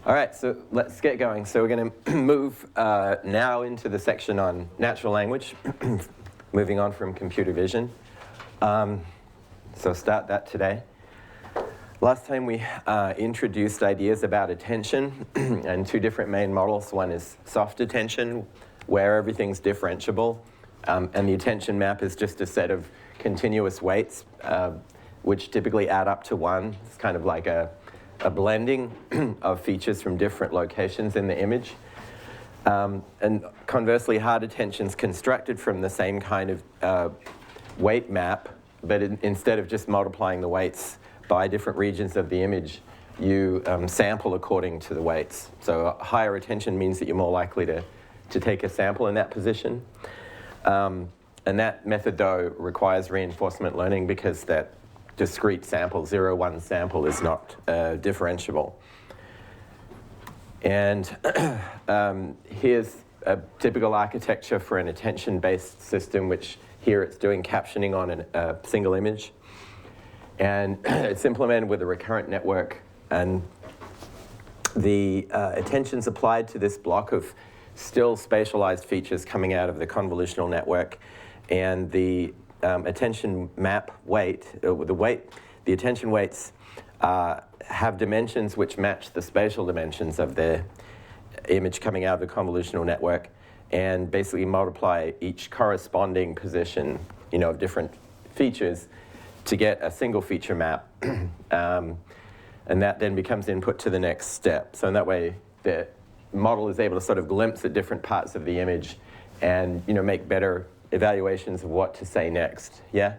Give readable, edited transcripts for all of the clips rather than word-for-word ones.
All right, so let's get going. So we're going to move now into the section on natural language, moving on from computer vision. So start that today. Last time we introduced ideas about attention and two different main models. One is soft attention, where everything's differentiable, and the attention map is just a set of continuous weights, which typically add up to one. It's kind of like a blending of features from different locations in the image. And conversely, hard attention's constructed from the same kind of weight map, but instead of just multiplying the weights by different regions of the image, you sample according to the weights. So higher attention means that you're more likely to take a sample in that position. And that method, though, requires reinforcement learning because that discrete sample, 0, 1 sample, is not differentiable. And here's a typical architecture for an attention-based system, which here it's doing captioning on a single image. And it's implemented with a recurrent network. And the attention's applied to this block of still spatialized features coming out of the convolutional network. And the attention map weight, the attention weights have dimensions which match the spatial dimensions of the image coming out of the convolutional network, and basically multiply each corresponding position, of different features to get a single feature map. And that then becomes input to the next step. So in that way, the model is able to sort of glimpse at different parts of the image and make better evaluations of what to say next. Yeah?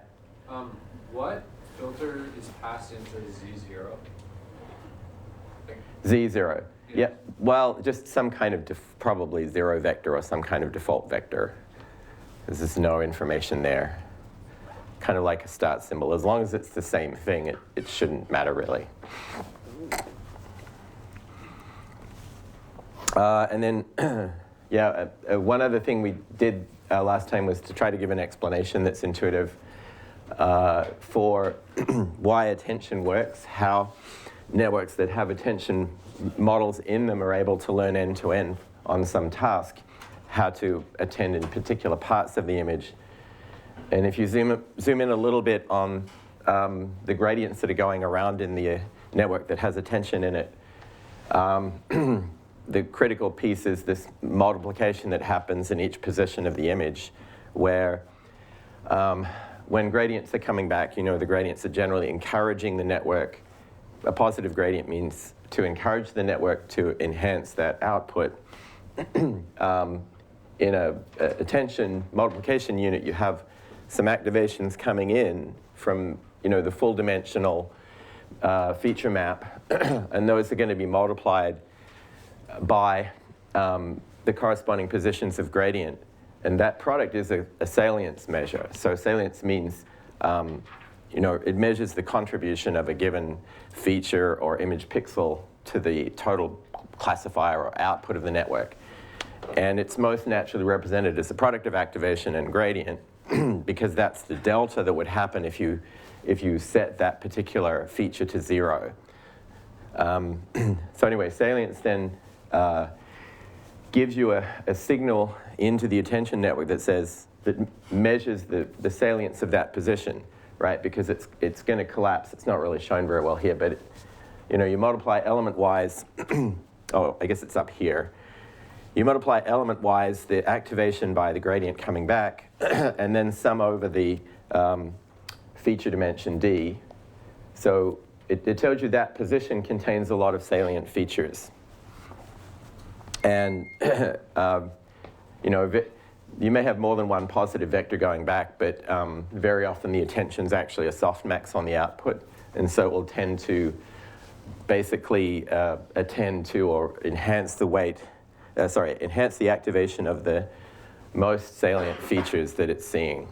What filter is passed into Z0? Z0. Yeah. Well, just some kind of probably zero vector or some kind of default vector, because there's no information there. Kind of like a start symbol. As long as it's the same thing, it shouldn't matter really. And then, yeah, one other thing we did last time was to try to give an explanation that's intuitive for why attention works, how networks that have attention models in them are able to learn end-to-end on some task, how to attend in particular parts of the image. And if you zoom in a little bit on the gradients that are going around in the network that has attention in it, the critical piece is this multiplication that happens in each position of the image, where when gradients are coming back, the gradients are generally encouraging the network. A positive gradient means to encourage the network to enhance that output. In a attention multiplication unit, you have some activations coming in from the full dimensional feature map, and those are going to be multiplied by the corresponding positions of gradient. And that product is a salience measure. So salience means, it measures the contribution of a given feature or image pixel to the total classifier or output of the network. And it's most naturally represented as the product of activation and gradient, because that's the delta that would happen if you set that particular feature to 0. So anyway, salience then gives you a signal into the attention network that measures the salience of that position, right? Because it's going to collapse. It's not really shown very well here, but you multiply element-wise. Oh, I guess it's up here. You multiply element-wise the activation by the gradient coming back, and then sum over the feature dimension D. So it tells you that position contains a lot of salient features. And you may have more than one positive vector going back, but very often the attention's actually a softmax on the output, and so it will tend to basically attend to or enhance the weight. Enhance the activation of the most salient features that it's seeing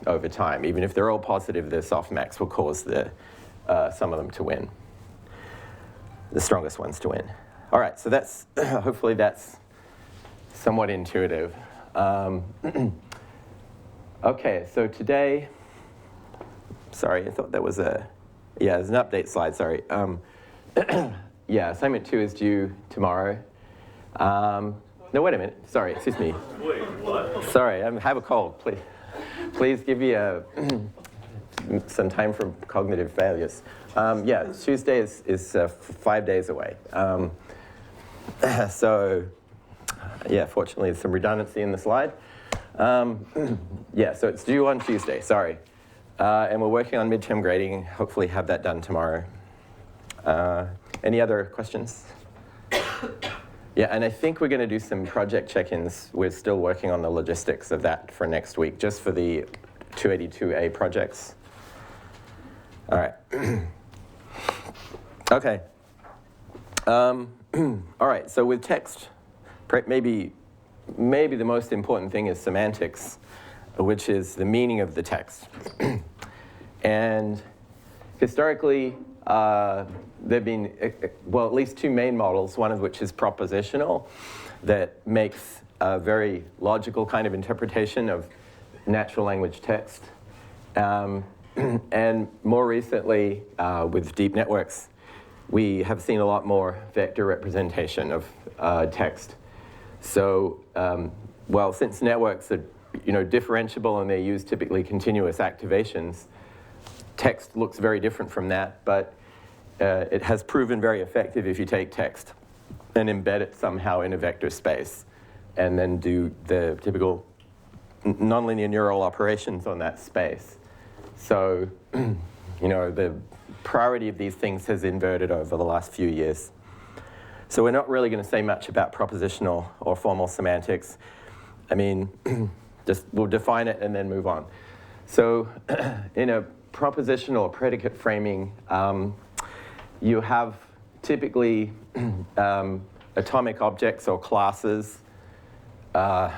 over time. Even if they're all positive, the softmax will cause some of them to win, the strongest ones to win. All right, so that's hopefully that's somewhat intuitive. Okay, so today, sorry, I thought that was there's an update slide, sorry. yeah, assignment 2 is due tomorrow. No, wait a minute. Sorry, excuse me. Wait, what? Sorry, I have a cold. Please give me some time for cognitive failures. Yeah, Tuesday is 5 days away. So, yeah, fortunately, there's some redundancy in the slide. Yeah, so it's due on Tuesday, sorry. And we're working on midterm grading, hopefully have that done tomorrow. Any other questions? Yeah, and I think we're going to do some project check-ins. We're still working on the logistics of that for next week, just for the 282A projects. All right. Okay. All right, so with text, maybe the most important thing is semantics, which is the meaning of the text. And historically, there have been, well, at least 2 main models, one of which is propositional, that makes a very logical kind of interpretation of natural language text. And more recently, with deep networks, we have seen a lot more vector representation of text. So, well, since networks are differentiable and they use typically continuous activations, text looks very different from that, but it has proven very effective if you take text and embed it somehow in a vector space and then do the typical nonlinear neural operations on that space. So, the priority of these things has inverted over the last few years. So we're not really going to say much about propositional or formal semantics. I mean, we'll define it and then move on. So in a propositional predicate framing, you have typically atomic objects or classes. A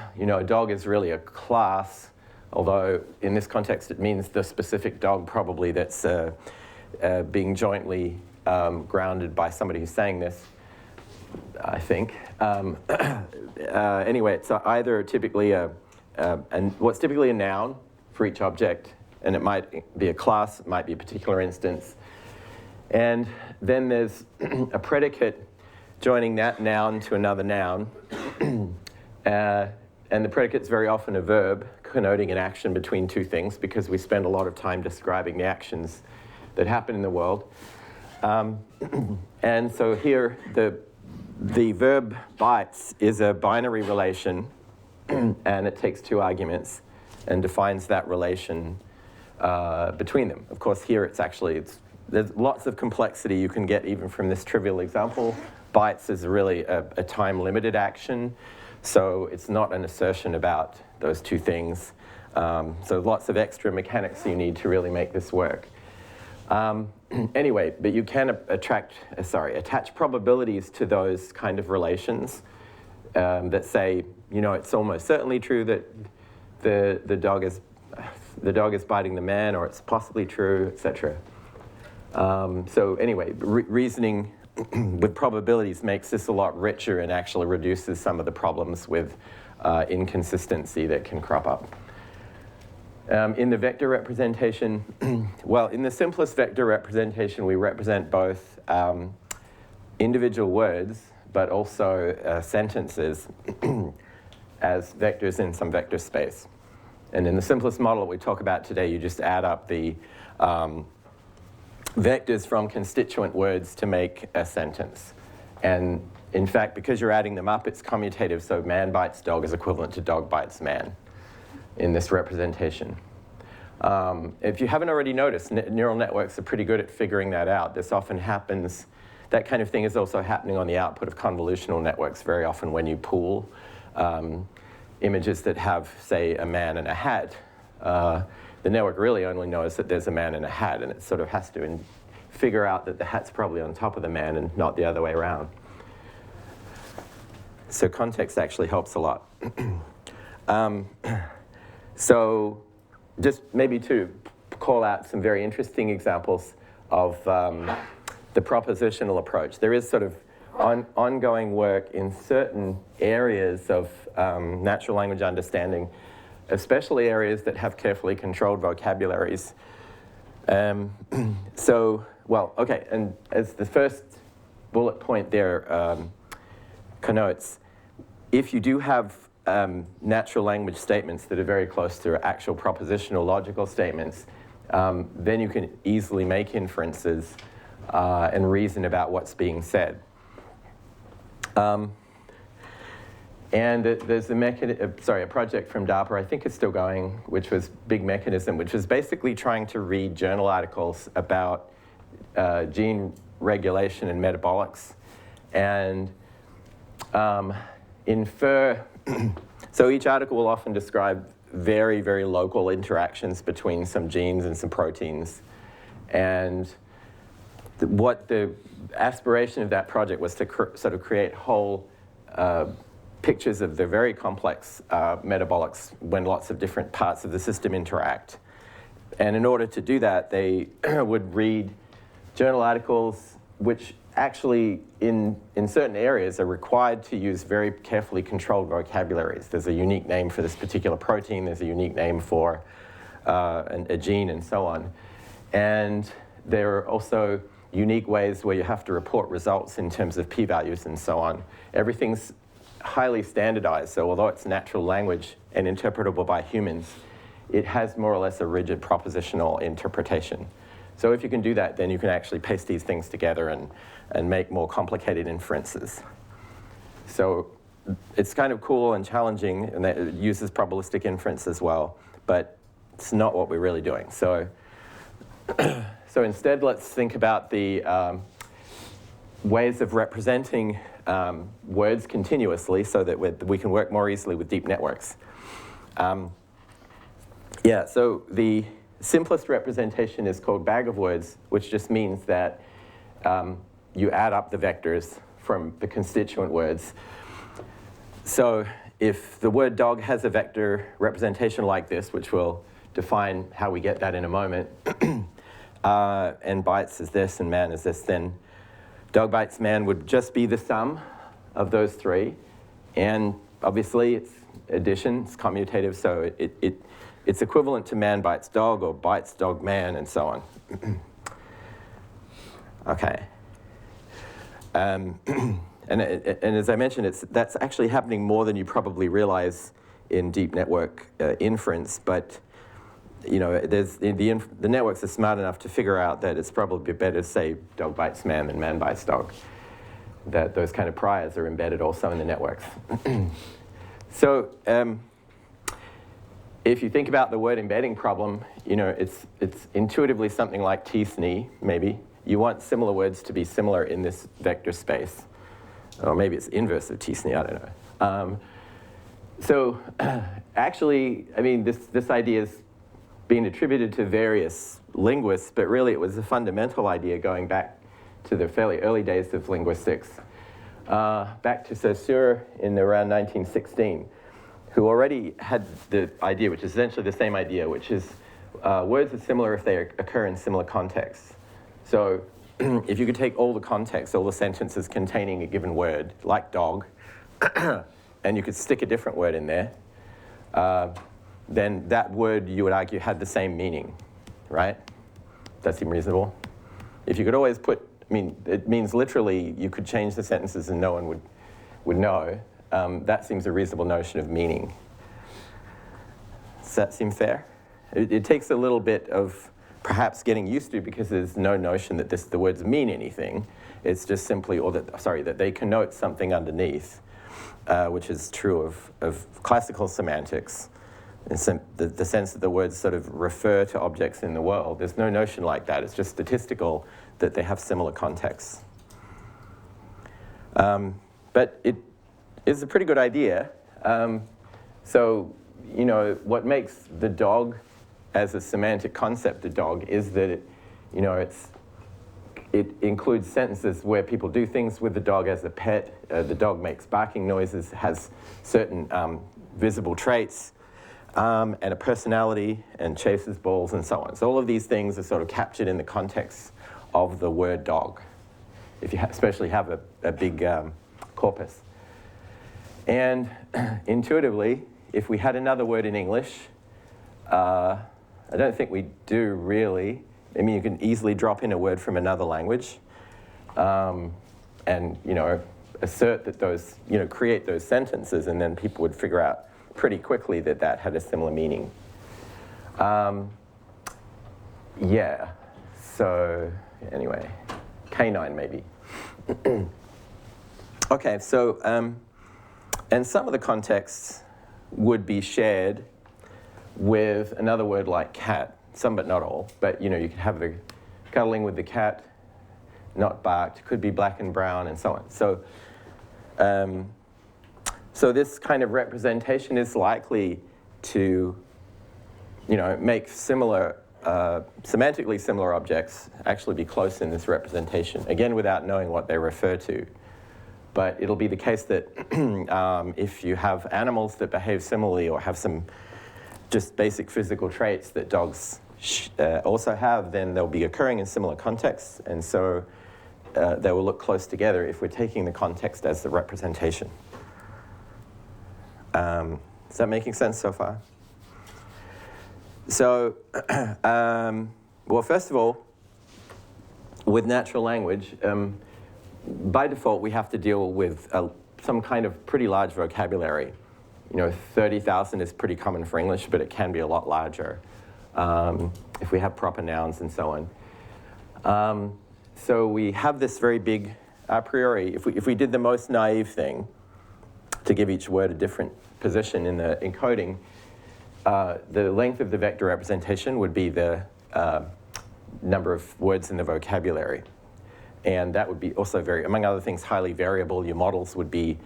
dog is really a class, although in this context it means the specific dog probably that's being jointly grounded by somebody who's saying this, I think. Anyway, it's either typically what's typically a noun for each object, and it might be a class, it might be a particular instance. And then there's a predicate joining that noun to another noun. And the predicate's very often a verb connoting an action between 2 things, because we spend a lot of time describing the actions that happen in the world. And so here, the verb bites is a binary relation, and it takes 2 arguments and defines that relation between them. Of course, here there's lots of complexity you can get even from this trivial example. Bites is really a time-limited action, so it's not an assertion about those 2 things. So lots of extra mechanics you need to really make this work. Anyway, but you can attach probabilities to those kind of relations that say, it's almost certainly true that the dog is biting the man, or it's possibly true, etc. So anyway, reasoning with probabilities makes this a lot richer and actually reduces some of the problems with inconsistency that can crop up. In the vector representation, well, in the simplest vector representation, we represent both individual words, but also sentences as vectors in some vector space. And in the simplest model that we talk about today, you just add up the vectors from constituent words to make a sentence. And in fact, because you're adding them up, it's commutative, so man bites dog is equivalent to dog bites man in this representation. If you haven't already noticed, neural networks are pretty good at figuring that out. This often happens, that kind of thing is also happening on the output of convolutional networks very often when you pool images that have, say, a man and a hat. The network really only knows that there's a man in a hat, and it sort of has to figure out that the hat's probably on top of the man and not the other way around. So context actually helps a lot. So just maybe to call out some very interesting examples of the propositional approach. There is sort of ongoing work in certain areas of natural language understanding, especially areas that have carefully controlled vocabularies. So, well, okay, and as the first bullet point there connotes, if you do have natural language statements that are very close to actual propositional logical statements, then you can easily make inferences and reason about what's being said. And there's a project from DARPA, I think it's still going, which was Big Mechanism, which was basically trying to read journal articles about gene regulation and metabolics and infer. So each article will often describe very, very local interactions between some genes and some proteins. And what the aspiration of that project was to sort of create whole pictures of the very complex metabolics when lots of different parts of the system interact. And in order to do that, they would read journal articles which actually in certain areas are required to use very carefully controlled vocabularies. There's a unique name for this particular protein, there's a unique name for a gene and so on. And there are also unique ways where you have to report results in terms of p-values and so on. Everything's highly standardized, so although it's natural language and interpretable by humans, it has more or less a rigid propositional interpretation. So if you can do that, then you can actually paste these things together and make more complicated inferences. So it's kind of cool and challenging, and it uses probabilistic inference as well, but it's not what we're really doing. So, so instead, let's think about the ways of representing words continuously so that we can work more easily with deep networks. Yeah, so the simplest representation is called bag of words, which just means that you add up the vectors from the constituent words. So if the word dog has a vector representation like this, which we'll define how we get that in a moment, and bites is this and man is this, then dog bites man would just be the sum of those three. And obviously it's addition, it's commutative, so it's equivalent to man bites dog or bites dog man and so on. Okay. And as I mentioned, that's actually happening more than you probably realize in deep network inference, but you know, the networks are smart enough to figure out that it's probably better to say dog bites man than man bites dog. That those kind of priors are embedded also in the networks. So if you think about the word embedding problem, you know, it's intuitively something like t-SNE, maybe. You want similar words to be similar in this vector space. Or maybe it's inverse of t-SNE, I don't know. So actually, I mean, this idea is being attributed to various linguists, but really it was a fundamental idea going back to the fairly early days of linguistics, back to Saussure in around 1916, who already had the idea, which is essentially the same idea, which is words are similar if they occur in similar contexts. So if you could take all the contexts, all the sentences containing a given word, like dog, and you could stick a different word in there, then that word, you would argue, had the same meaning, right? That seem reasonable? If you could always put, I mean, it means literally you could change the sentences and no one would know. That seems a reasonable notion of meaning. Does that seem fair? It takes a little bit of perhaps getting used to, because there's no notion that the words mean anything. It's just simply, that they connote something underneath, which is true of classical semantics. In the sense that the words sort of refer to objects in the world. There's no notion like that. It's just statistical that they have similar contexts. But it is a pretty good idea. So, you know, what makes the dog as a semantic concept, a dog, is that it includes sentences where people do things with the dog as a pet. The dog makes barking noises, has certain visible traits, and a personality, and chases balls, and so on. So all of these things are sort of captured in the context of the word dog, if you especially have a big corpus. And intuitively, if we had another word in English, I don't think we do really. I mean, you can easily drop in a word from another language. And and assert that those, create those sentences, and then people would figure out pretty quickly that that had a similar meaning. Yeah, so anyway, canine maybe. Okay, so, and some of the contexts would be shared with another word like cat, some but not all, but you could have the cuddling with the cat, not barked, could be black and brown, and so on. So, so this kind of representation is likely to, make similar, semantically similar objects actually be close in this representation, again without knowing what they refer to. But it'll be the case that if you have animals that behave similarly or have some just basic physical traits that dogs also have, then they'll be occurring in similar contexts, and so they will look close together if we're taking the context as the representation. Is that making sense so far? So, well, first of all, with natural language, by default, we have to deal with some kind of pretty large vocabulary. 30,000 is pretty common for English, but it can be a lot larger if we have proper nouns and so on. So we have this very big, a priori, if we did the most naive thing, to give each word a different position in the encoding, the length of the vector representation would be the number of words in the vocabulary. And that would be also among other things, highly variable. Your models would be,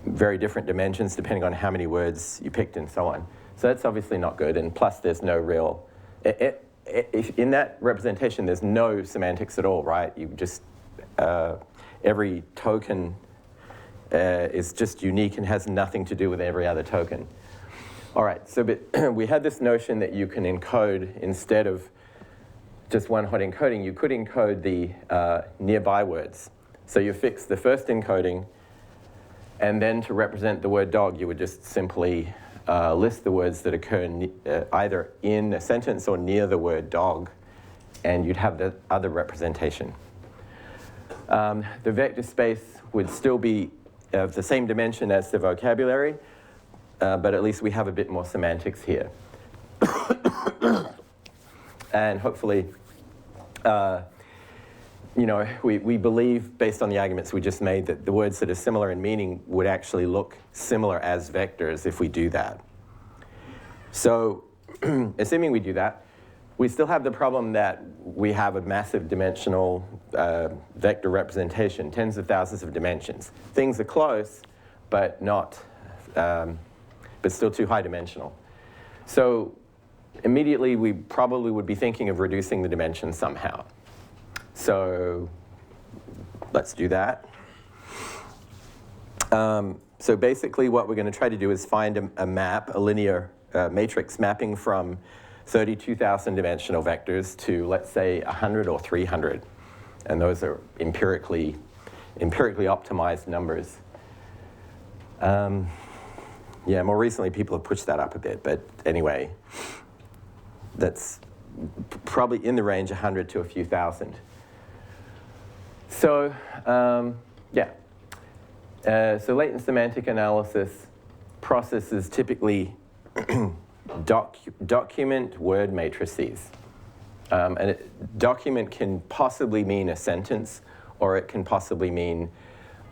very different dimensions depending on how many words you picked and so on. So that's obviously not good. And plus, there's no real, in that representation, there's no semantics at all, right? You just, every token is just unique and has nothing to do with every other token. All right, so but we had this notion that you can encode, instead of just one hot encoding, you could encode the nearby words. So you fix the first encoding, and then to represent the word dog, you would just simply list the words that occur either in a sentence or near the word dog, and you'd have the other representation. The vector space would still be of the same dimension as the vocabulary, but at least we have a bit more semantics here. And hopefully, we believe, based on the arguments we just made, that the words that are similar in meaning would actually look similar as vectors if we do that. So, assuming we do that, we still have the problem that we have a massive dimensional vector representation, tens of thousands of dimensions. Things are close, but not, but still too high dimensional. So immediately we probably would be thinking of reducing the dimensions somehow. So let's do that. So basically what we're going to try to do is find a map, a linear matrix mapping from 32,000 dimensional vectors to, let's say, 100 or 300. And those are empirically optimized numbers. Yeah, more recently people have pushed that up a bit, but anyway, that's probably in the range 100 to a few thousand. So, yeah. So latent semantic analysis processes typically document word matrices. And document can possibly mean a sentence, or it can possibly mean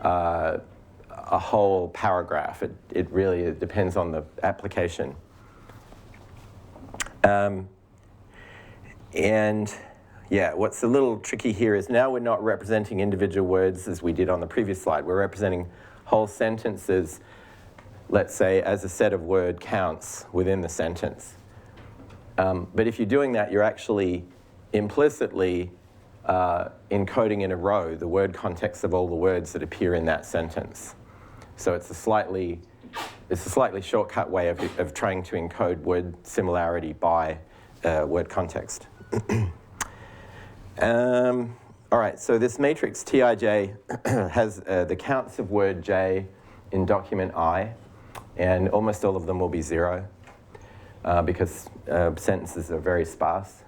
a whole paragraph. It really depends on the application. And yeah, what's a little tricky here is now we're not representing individual words as we did on the previous slide. We're representing whole sentences, let's say, as a set of word counts within the sentence. But if you're doing that, you're actually implicitly encoding in a row the word context of all the words that appear in that sentence. So it's a slightly shortcut way of trying to encode word similarity by word context. All right, so this matrix Tij has the counts of word j in document I, and almost all of them will be 0 because sentences are very sparse.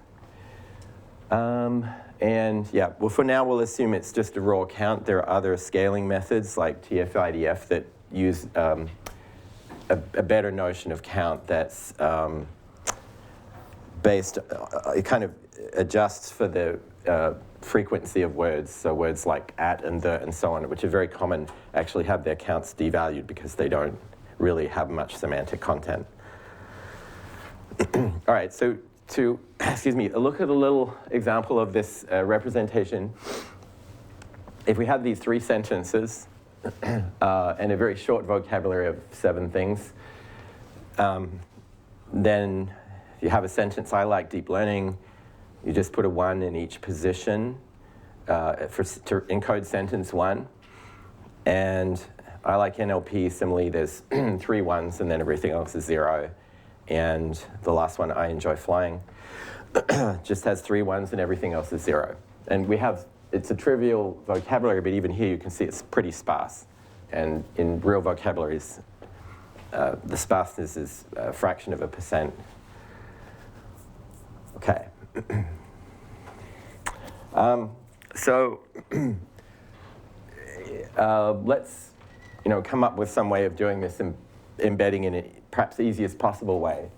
And yeah, well, for now, we'll assume it's just a raw count. There are other scaling methods like TF-IDF that use a better notion of count that's based, it kind of adjusts for the frequency of words. So words like at and the and so on, which are very common, actually have their counts devalued because they don't really have much semantic content. All right, so to, excuse me, look at a little example of this representation. If we have these 3 sentences and a very short vocabulary of 7 things, then you have a sentence, I like deep learning, you just put a 1 in each position to encode sentence 1. And I like NLP, similarly, there's 3 ones and then everything else is 0. And the last one, I enjoy flying, just has 3 ones and everything else is 0. And we have, it's a trivial vocabulary, but even here you can see it's pretty sparse. And in real vocabularies, the sparseness is a fraction of a percent. Okay. So let's come up with some way of doing this and embedding in it perhaps the easiest possible way.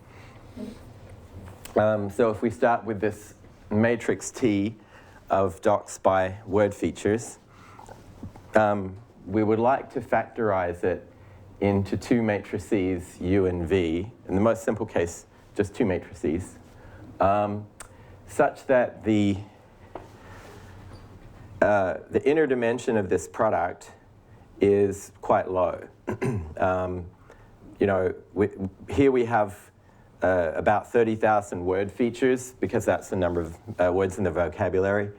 So if we start with this matrix T of docs by word features, we would like to factorize it into 2 matrices U and V. In the most simple case, just 2 matrices, such that the inner dimension of this product is quite low. Here we have about 30,000 word features because that's the number of words in the vocabulary.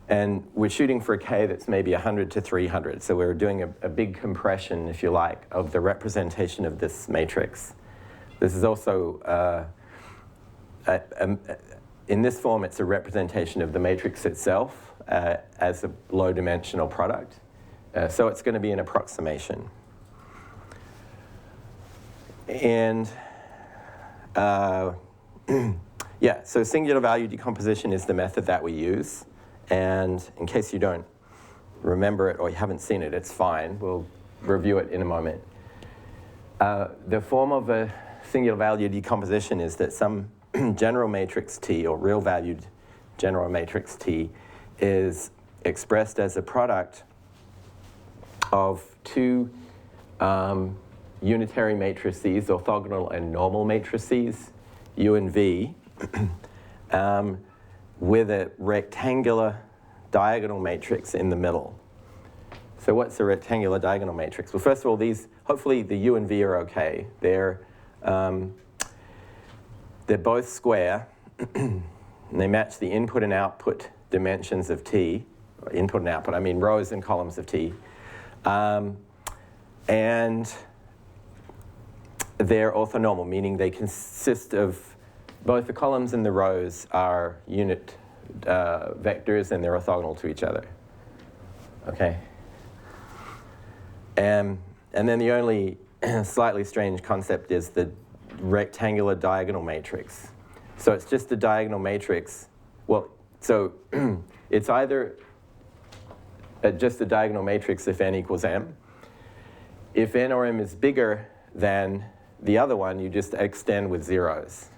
And we're shooting for a K that's maybe 100 to 300. So we're doing a big compression, if you like, of the representation of this matrix. This is also, in this form, it's a representation of the matrix itself as a low-dimensional product. So it's going to be an approximation. And yeah, so singular value decomposition is the method that we use. And in case you don't remember it or you haven't seen it, it's fine. We'll review it in a moment. The form of a singular value decomposition is that some general matrix T, or real valued general matrix T, is expressed as a product of 2 unitary matrices, orthogonal and normal matrices, U and V, with a rectangular diagonal matrix in the middle. So what's a rectangular diagonal matrix? Well, first of all, these, hopefully the U and V are okay. They're both square, and they match the input and output dimensions of T. Input and output, I mean rows and columns of T. And they're orthonormal, meaning they consist of both the columns and the rows are unit vectors and they're orthogonal to each other. Okay? And then the only slightly strange concept is the rectangular diagonal matrix. So it's just a diagonal matrix. Well, so it's either just a diagonal matrix if n equals m. If n or m is bigger than the other one, you just extend with zeros.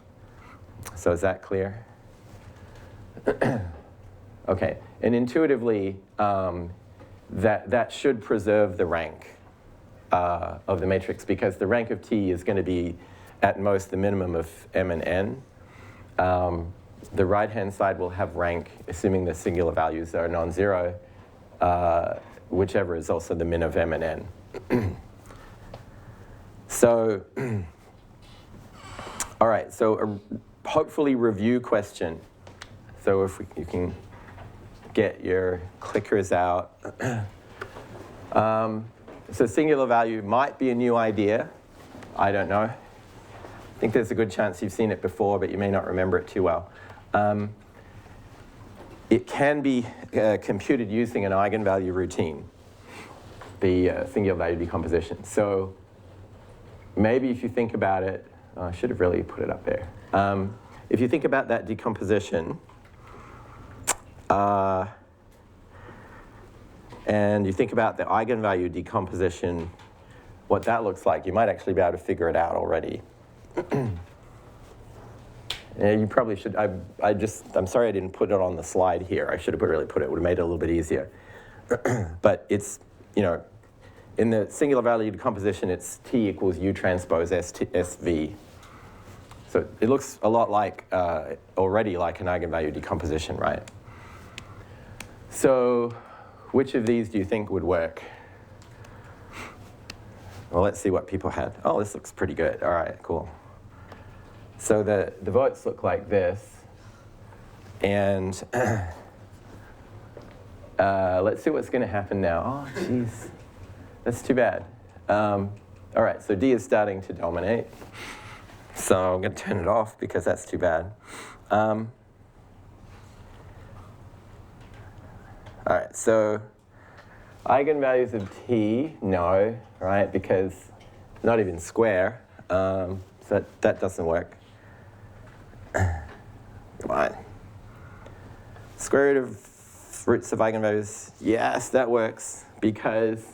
So is that clear? Okay, and intuitively, that should preserve the rank of the matrix, because the rank of T is going to be at most the minimum of m and n. The right-hand side will have rank, assuming the singular values are non-zero, whichever is also the min of m and n. So, all right, so a hopefully review question. So if you can get your clickers out. So singular value might be a new idea. I don't know. I think there's a good chance you've seen it before, but you may not remember it too well. It can be computed using an eigenvalue routine, the singular value decomposition. So maybe if you think about it, I should have really put it up there. If you think about that decomposition, And you think about the eigenvalue decomposition, what that looks like, you might actually be able to figure it out already. Yeah, you probably should. I'm sorry I didn't put it on the slide here. I should have really put it. It would have made it a little bit easier. But it's, in the singular value decomposition, it's T equals U transpose SV. So it looks a lot like, already like an eigenvalue decomposition, right? So which of these do you think would work? Well, let's see what people had. Oh, this looks pretty good. All right, cool. So the votes look like this. And let's see what's going to happen now. Oh, geez. That's too bad. All right, so D is starting to dominate. So I'm going to turn it off because that's too bad. All right, so eigenvalues of T, no, right, because it's not even square. So that doesn't work. Come on. Square root of roots of eigenvalues, yes, that works, because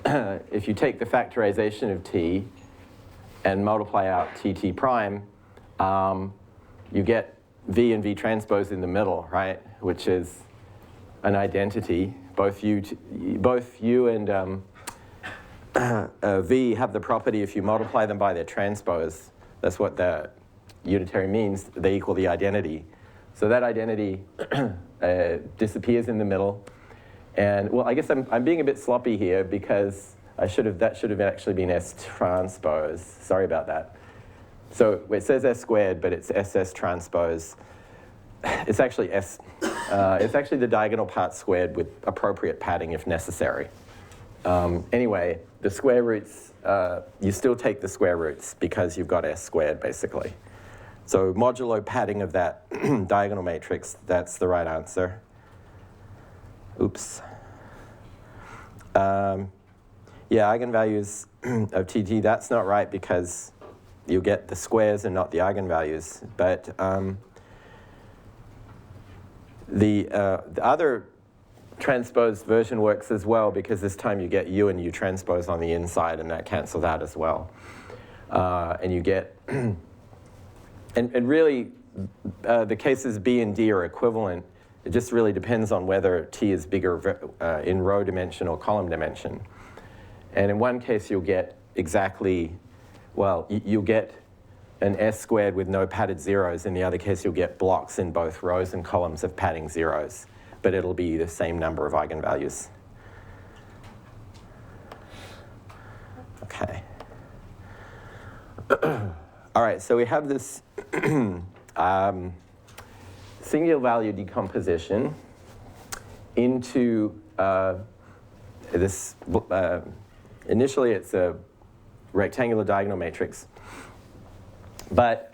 if you take the factorization of T and multiply out TT prime, you get V and V transpose in the middle, right? Which is an identity. Both U and V have the property if you multiply them by their transpose. That's what the unitary means. They equal the identity. So that identity disappears in the middle. And well, I guess I'm being a bit sloppy here because that should have actually been S transpose. Sorry about that. So it says S squared, but it's SS transpose. It's actually it's actually the diagonal part squared with appropriate padding if necessary. Anyway, the square roots, you still take the square roots because you've got S squared basically. So modulo padding of that diagonal matrix, that's the right answer. Oops. Yeah, eigenvalues of TT, that's not right because you get the squares and not the eigenvalues. But the other transposed version works as well because this time you get U and U transpose on the inside and that cancels out as well. And you get, and really the cases B and D are equivalent. It just really depends on whether T is bigger in row dimension or column dimension. And in one case, you'll get exactly, well, you'll get an S squared with no padded zeros. In the other case, you'll get blocks in both rows and columns of padding zeros. But it'll be the same number of eigenvalues. Okay. All right, so we have this singular value decomposition into this, initially it's a rectangular diagonal matrix. But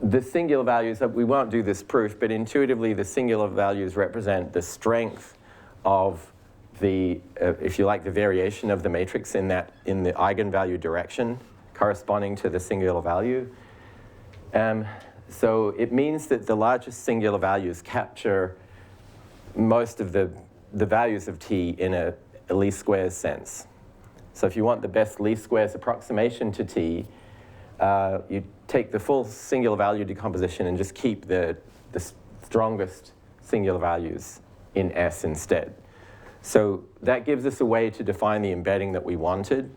the singular values, we won't do this proof, but intuitively the singular values represent the strength of the, if you like, the variation of the matrix in the eigenvalue direction corresponding to the singular value. So it means that the largest singular values capture most of the values of T in a least squares sense. So if you want the best least squares approximation to T, you take the full singular value decomposition and just keep the strongest singular values in S instead. So that gives us a way to define the embedding that we wanted,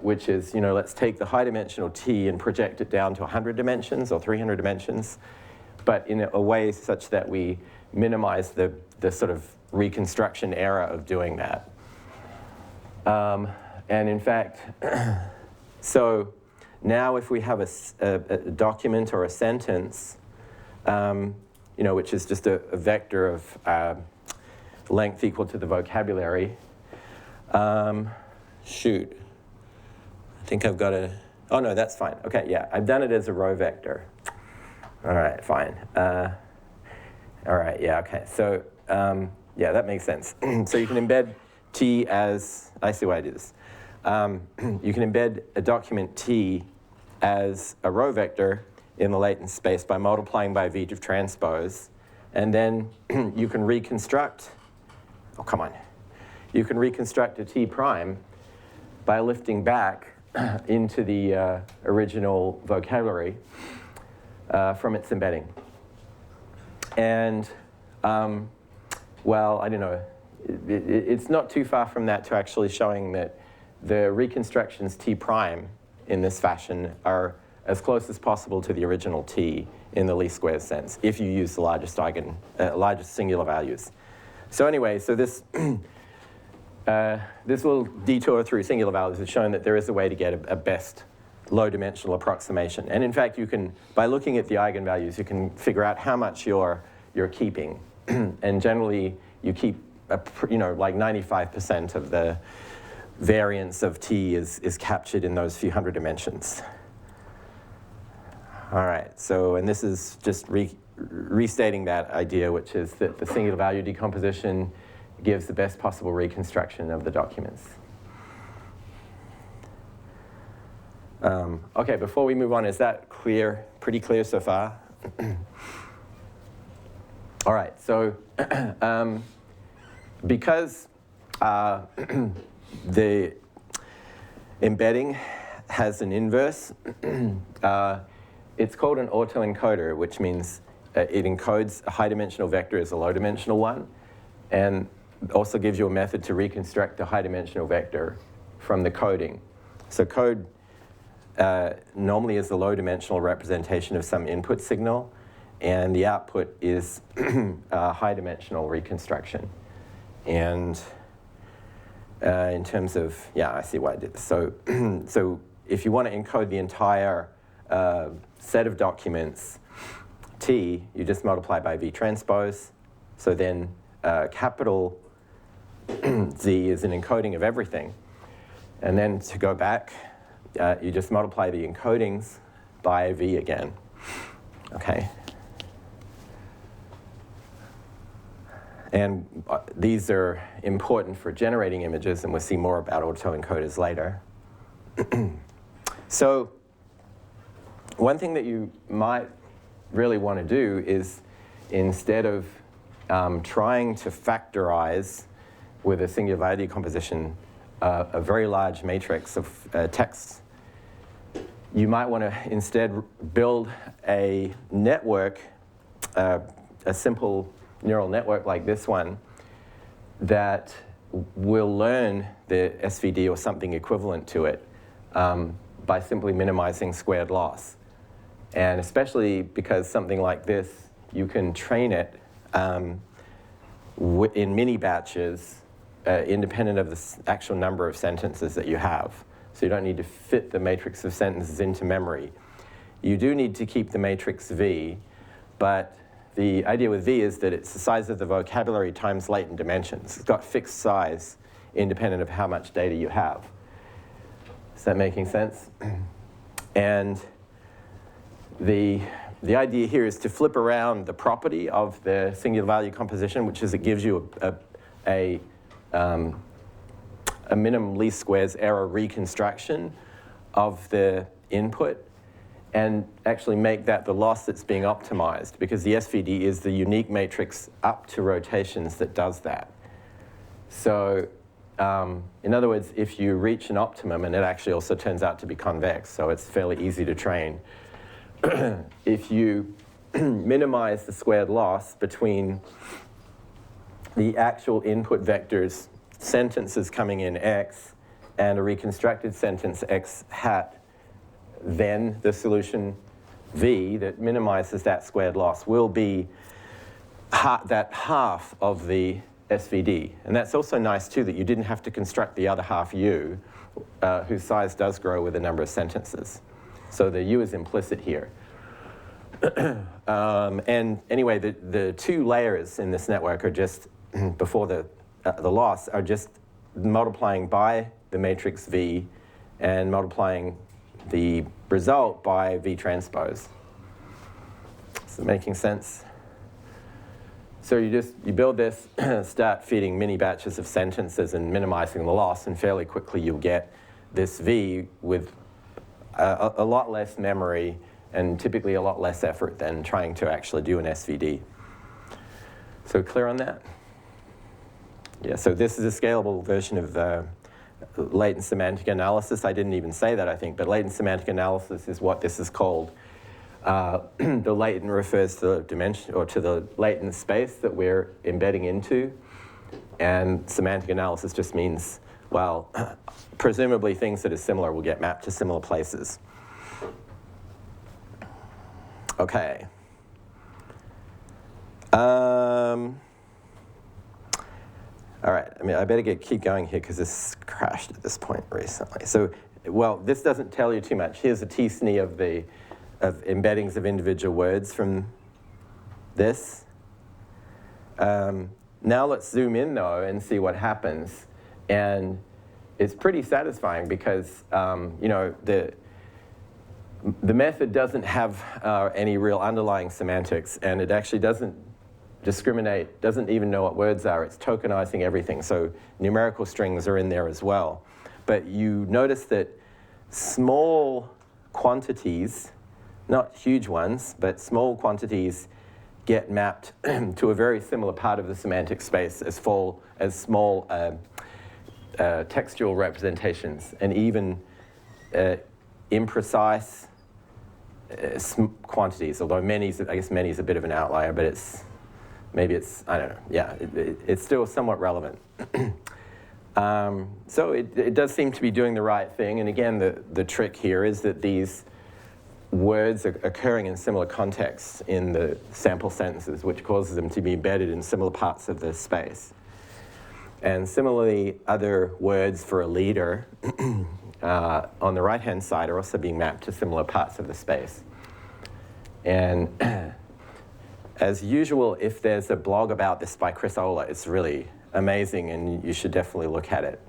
which is, let's take the high dimensional T and project it down to 100 dimensions or 300 dimensions, but in a way such that we minimize the sort of reconstruction error of doing that. And in fact, so now if we have a document or a sentence, which is just a vector of length equal to the vocabulary, shoot, I think I've got oh no, that's fine. Okay, yeah, I've done it as a row vector. All right, fine. All right, yeah, okay. So, yeah, that makes sense. So you can embed T as, I see why I do this. You can embed a document T as a row vector in the latent space by multiplying by V transpose, and then you can reconstruct, oh, come on. You can reconstruct a T prime by lifting back into the original vocabulary from its embedding. And, well, I don't know, it's not too far from that to actually showing that the reconstructions T prime in this fashion are as close as possible to the original T in the least squares sense, if you use the largest singular values. So anyway, so this, this little detour through singular values has shown that there is a way to get a best low-dimensional approximation. And in fact, you can, by looking at the eigenvalues, you can figure out how much you're keeping. And generally, you keep, like 95% of the variance of T is captured in those few hundred dimensions. All right, so, and this is just restating that idea, which is that the singular value decomposition gives the best possible reconstruction of the documents. Okay, before we move on, is that clear, pretty clear so far? All right, so because the embedding has an inverse, it's called an autoencoder, which means it encodes a high-dimensional vector as a low-dimensional one, and also gives you a method to reconstruct a high-dimensional vector from the coding. So code normally is a low-dimensional representation of some input signal, and the output is a high-dimensional reconstruction. And in terms of, yeah, I see why I did this. So, so if you want to encode the entire set of documents, T, you just multiply by V transpose. So then capital Z is an encoding of everything. And then to go back, you just multiply the encodings by V again. Okay. And these are important for generating images, and we'll see more about autoencoders later. So one thing that you might really want to do is, instead of trying to factorize with a singular value decomposition a very large matrix of texts, you might want to instead build a network, a simple neural network like this one, that will learn the SVD or something equivalent to it by simply minimizing squared loss. And especially because something like this, you can train it in mini batches independent of the actual number of sentences that you have. So you don't need to fit the matrix of sentences into memory. You do need to keep the matrix V, but the idea with V is that it's the size of the vocabulary times latent dimensions. It's got fixed size independent of how much data you have. Is that making sense? And the idea here is to flip around the property of the singular value composition, which is it gives you a minimum least squares error reconstruction of the input, and actually make that the loss that's being optimized, because the SVD is the unique matrix up to rotations that does that. So in other words, if you reach an optimum, and it actually also turns out to be convex, so it's fairly easy to train, if you minimize the squared loss between the actual input vectors, sentences coming in X, and a reconstructed sentence X hat, then the solution V that minimizes that squared loss will be that half of the SVD. And that's also nice, too, that you didn't have to construct the other half U, whose size does grow with the number of sentences. So the U is implicit here. And anyway, the two layers in this network are just, before the loss, are just multiplying by the matrix V and multiplying the result by V transpose. Is it making sense? So you build this, start feeding mini batches of sentences and minimizing the loss, and fairly quickly you'll get this V with a lot less memory and typically a lot less effort than trying to actually do an SVD. So clear on that? Yeah, so this is a scalable version of latent semantic analysis. I didn't even say that, I think, but latent semantic analysis is what this is called. The latent refers to the dimension, or to the latent space that we're embedding into, and semantic analysis just means, well, presumably things that are similar will get mapped to similar places. Okay. All right, I mean, I better keep going here because this crashed at this point recently. So, well, this doesn't tell you too much. Here's a t-SNE of embeddings of individual words from this. Now let's zoom in, though, and see what happens. And it's pretty satisfying because, you know, the method doesn't have any real underlying semantics, and it actually doesn't discriminate, doesn't even know what words are. It's tokenizing everything. So numerical strings are in there as well. But you notice that small quantities, not huge ones, but small quantities get mapped to a very similar part of the semantic space as small textual representations, and even imprecise quantities, although I guess many is a bit of an outlier, but maybe it's, I don't know, yeah, it's still somewhat relevant. So it does seem to be doing the right thing, and again, the trick here is that these words are occurring in similar contexts in the sample sentences, which causes them to be embedded in similar parts of the space. And similarly, other words for a leader on the right-hand side are also being mapped to similar parts of the space. And as usual, if there's a blog about this by Chris Olah, it's really amazing, and you should definitely look at it.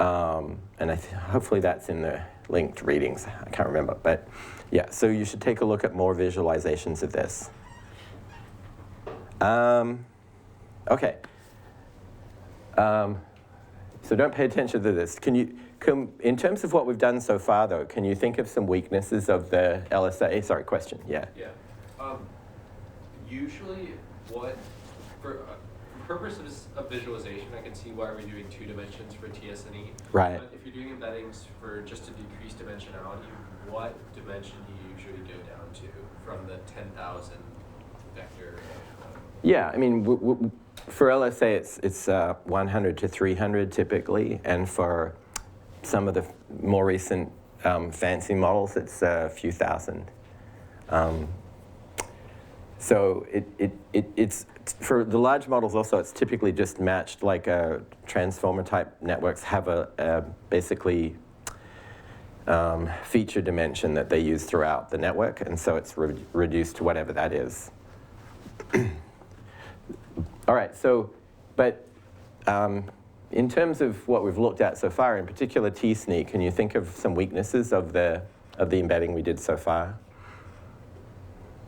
And hopefully that's in the linked readings. I can't remember, but yeah, so you should take a look at more visualizations of this. Okay. So don't pay attention to this. In terms of what we've done so far, though, can you think of some weaknesses of the LSA? Sorry, question, yeah. Yeah. Usually, for purposes of visualization, I can see why we're doing 2 dimensions for TSNE. Right. But if you're doing embeddings for just to decrease dimensionality, what dimension do you usually go down to from the 10,000 vector? Yeah, I mean, for LSA, it's 100 to 300 typically, and for some of the more recent fancy models, it's a few thousand. So it's for the large models also, it's typically just matched, like transformer type networks have a basically feature dimension that they use throughout the network, and so it's reduced to whatever that is. All right, so, but in terms of what we've looked at so far, in particular t-SNE, can you think of some weaknesses of the embedding we did so far?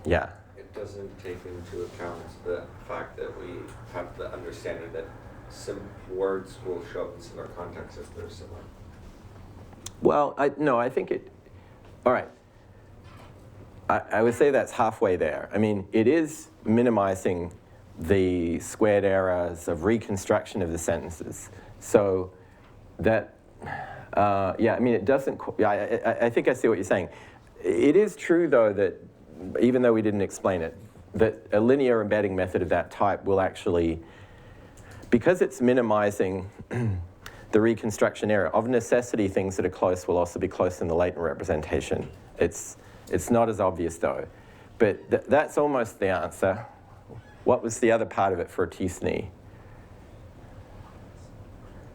Yeah. It doesn't take into account the fact that we have the understanding that some words will show up in similar contexts if they're similar. Well, I think it, all right. I would say that's halfway there. I mean, it is minimizing the squared errors of reconstruction of the sentences. So that, yeah, I mean, it doesn't, I think I see what you're saying. It is true, though, that even though we didn't explain it, that a linear embedding method of that type will actually, because it's minimizing the reconstruction error, of necessity things that are close will also be close in the latent representation. It's not as obvious, though. But that's almost the answer. What was the other part of it for t-SNE,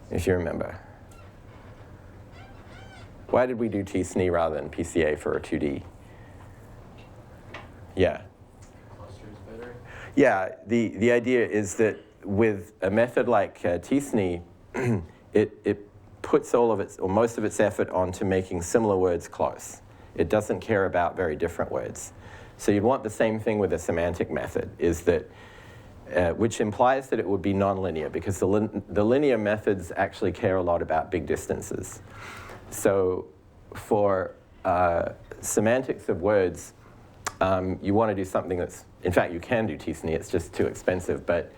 if you remember? Why did we do t-SNE rather than PCA for a 2D? Yeah. Clusters better? Yeah, the idea is that with a method like t-SNE, it puts all of its, or most of its effort onto making similar words close. It doesn't care about very different words. So you'd want the same thing with a semantic method, is that, which implies that it would be nonlinear, because the linear methods actually care a lot about big distances. So for semantics of words, you want to do something that's, in fact, you can do t-SNE, it's just too expensive, but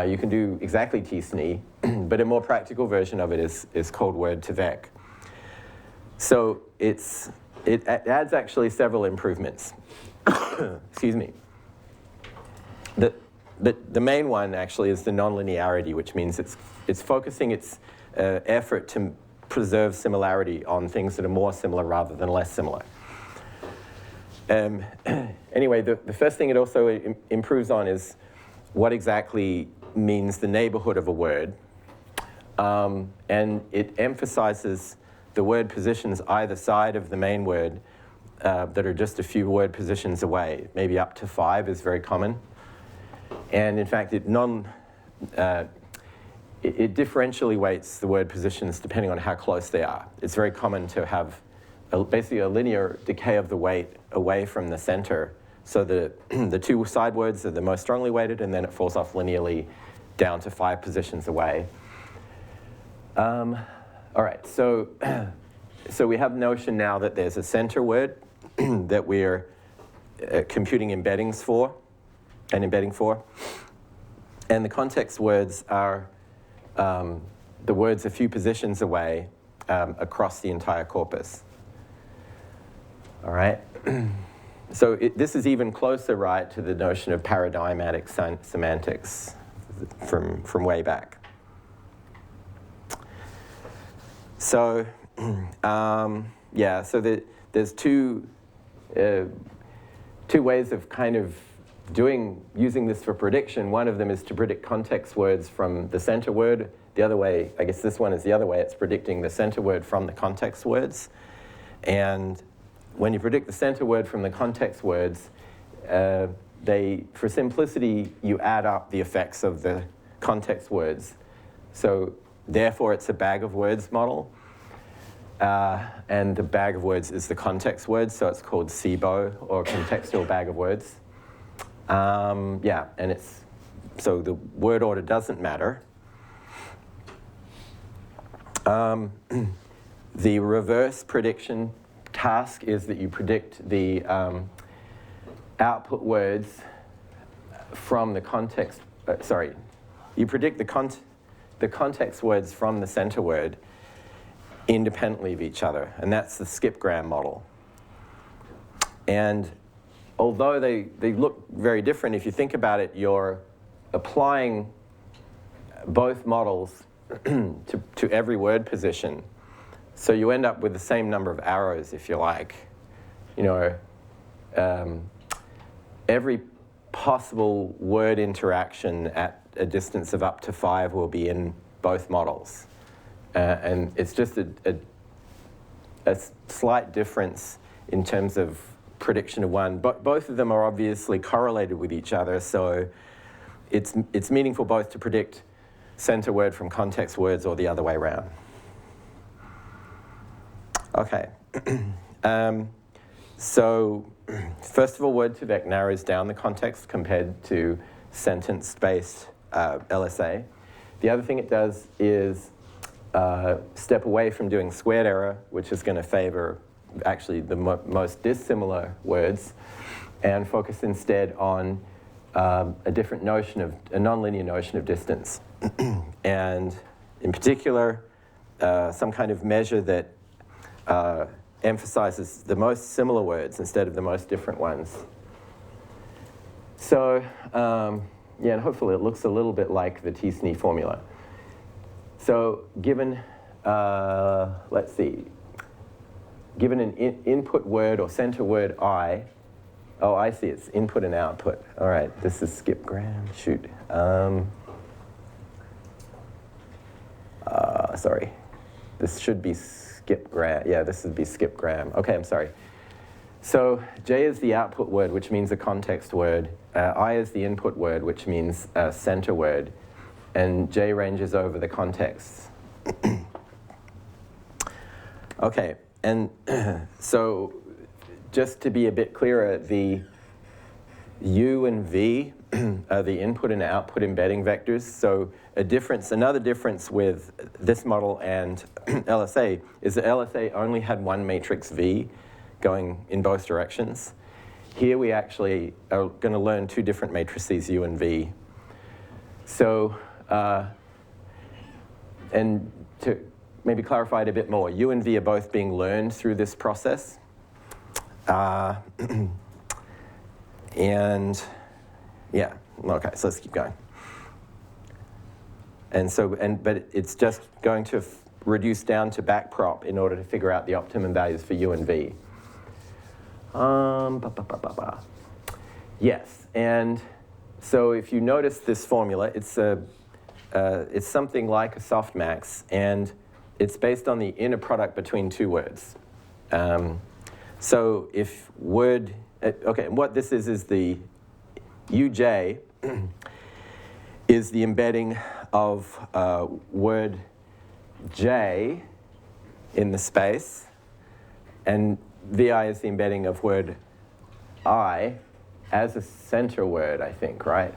you can do exactly t-SNE, but a more practical version of it is called word2vec. So it adds actually several improvements. Excuse me. The main one actually is the nonlinearity, which means it's focusing its effort to preserve similarity on things that are more similar rather than less similar. Anyway, the first thing it also improves on is what exactly means the neighborhood of a word. And it emphasizes the word positions either side of the main word that are just a few word positions away. Maybe up to 5 is very common. And in fact, it differentially weights the word positions depending on how close they are. It's very common to have basically a linear decay of the weight away from the center. So the two side words are the most strongly weighted, and then it falls off linearly down to 5 positions away. All right, so we have the notion now that there's a center word that we're computing embeddings for, an embedding for. And the context words are the words a few positions away across the entire corpus. All right? So this is even closer, right, to the notion of paradigmatic semantics from way back. So, yeah, so there's two ways of kind of using this for prediction. One of them is to predict context words from the center word. The other way, I guess this one is the other way, it's predicting the center word from the context words. And when you predict the center word from the context words, for simplicity, you add up the effects of the context words. So therefore, it's a bag of words model. And the bag of words is the context words, so it's called SIBO, or contextual bag of words. Yeah, and so the word order doesn't matter. The reverse prediction task is that you predict the output words from the context, you predict the context words from the center word independently of each other, and that's the skipgram model. And although they look very different, if you think about it, you're applying both models to every word position. So you end up with the same number of arrows, if you like. You know, every possible word interaction at a distance of up to 5 will be in both models. And it's just a slight difference in terms of prediction of one. But both of them are obviously correlated with each other, so it's meaningful both to predict center word from context words or the other way around. Okay. So first of all, word2vec narrows down the context compared to sentence-based LSA. The other thing it does is step away from doing squared error, which is going to favor actually the most dissimilar words, and focus instead on a different notion of, a nonlinear notion of distance. And in particular, some kind of measure that emphasizes the most similar words instead of the most different ones. So, yeah, and hopefully it looks a little bit like the t-SNE formula. So given, let's see, given an input word or center word I, oh, I see, it's input and output. All right, this is skipgram, shoot. Sorry, this should be skipgram. Yeah, this would be skipgram. Okay, I'm sorry. So J is the output word, which means a context word. I is the input word, which means a center word. And J ranges over the context. Okay, and so just to be a bit clearer, the U and V are the input and output embedding vectors. So another difference with this model and LSA is that LSA only had one matrix V going in both directions. here we actually are going to learn two different matrices, U and V. So, and to maybe clarify it a bit more, U and V are both being learned through this process. And yeah, okay, so let's keep going. And so, but it's just going to reduce down to backprop in order to figure out the optimum values for U and V. Yes, and so if you notice this formula, it's something like a softmax, and it's based on the inner product between two words. So if word, okay, what this is the uj is the embedding of word j in the space, and vi is the embedding of word I as a center word, I think, right?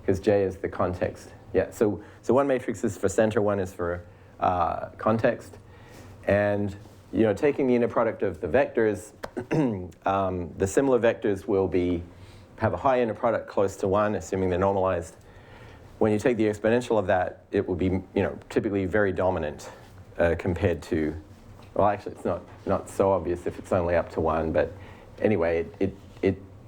Because j is the context. Yeah, so one matrix is for center, one is for context. And taking the inner product of the vectors, the similar vectors will have a high inner product close to 1, assuming they're normalized. When you take the exponential of that, it will be typically very dominant compared to, well, actually it's not so obvious if it's only up to 1, but anyway,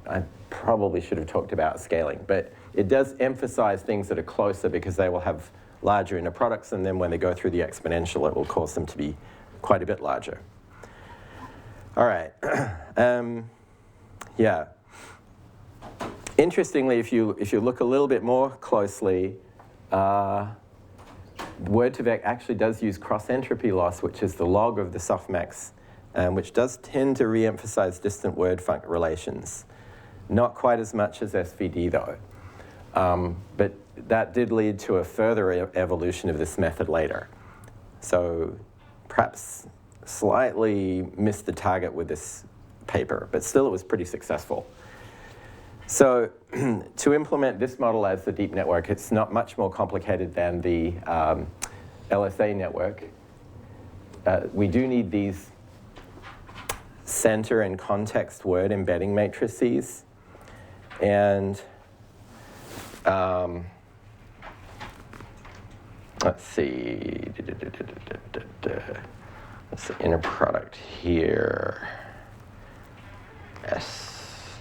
I probably should have talked about scaling, but it does emphasize things that are closer because they will have larger inner products, and then when they go through the exponential, it will cause them to be quite a bit larger. All right, yeah. Interestingly, if you look a little bit more closely, Word2Vec actually does use cross-entropy loss, which is the log of the softmax, which does tend to re-emphasize distant word-func relations. Not quite as much as SVD, though. But that did lead to a further evolution of this method later. So perhaps slightly missed the target with this paper, but still it was pretty successful. So to implement this model as the deep network, it's not much more complicated than the LSA network. We do need these center and context word embedding matrices. And let's see. That's the inner product here. Yes.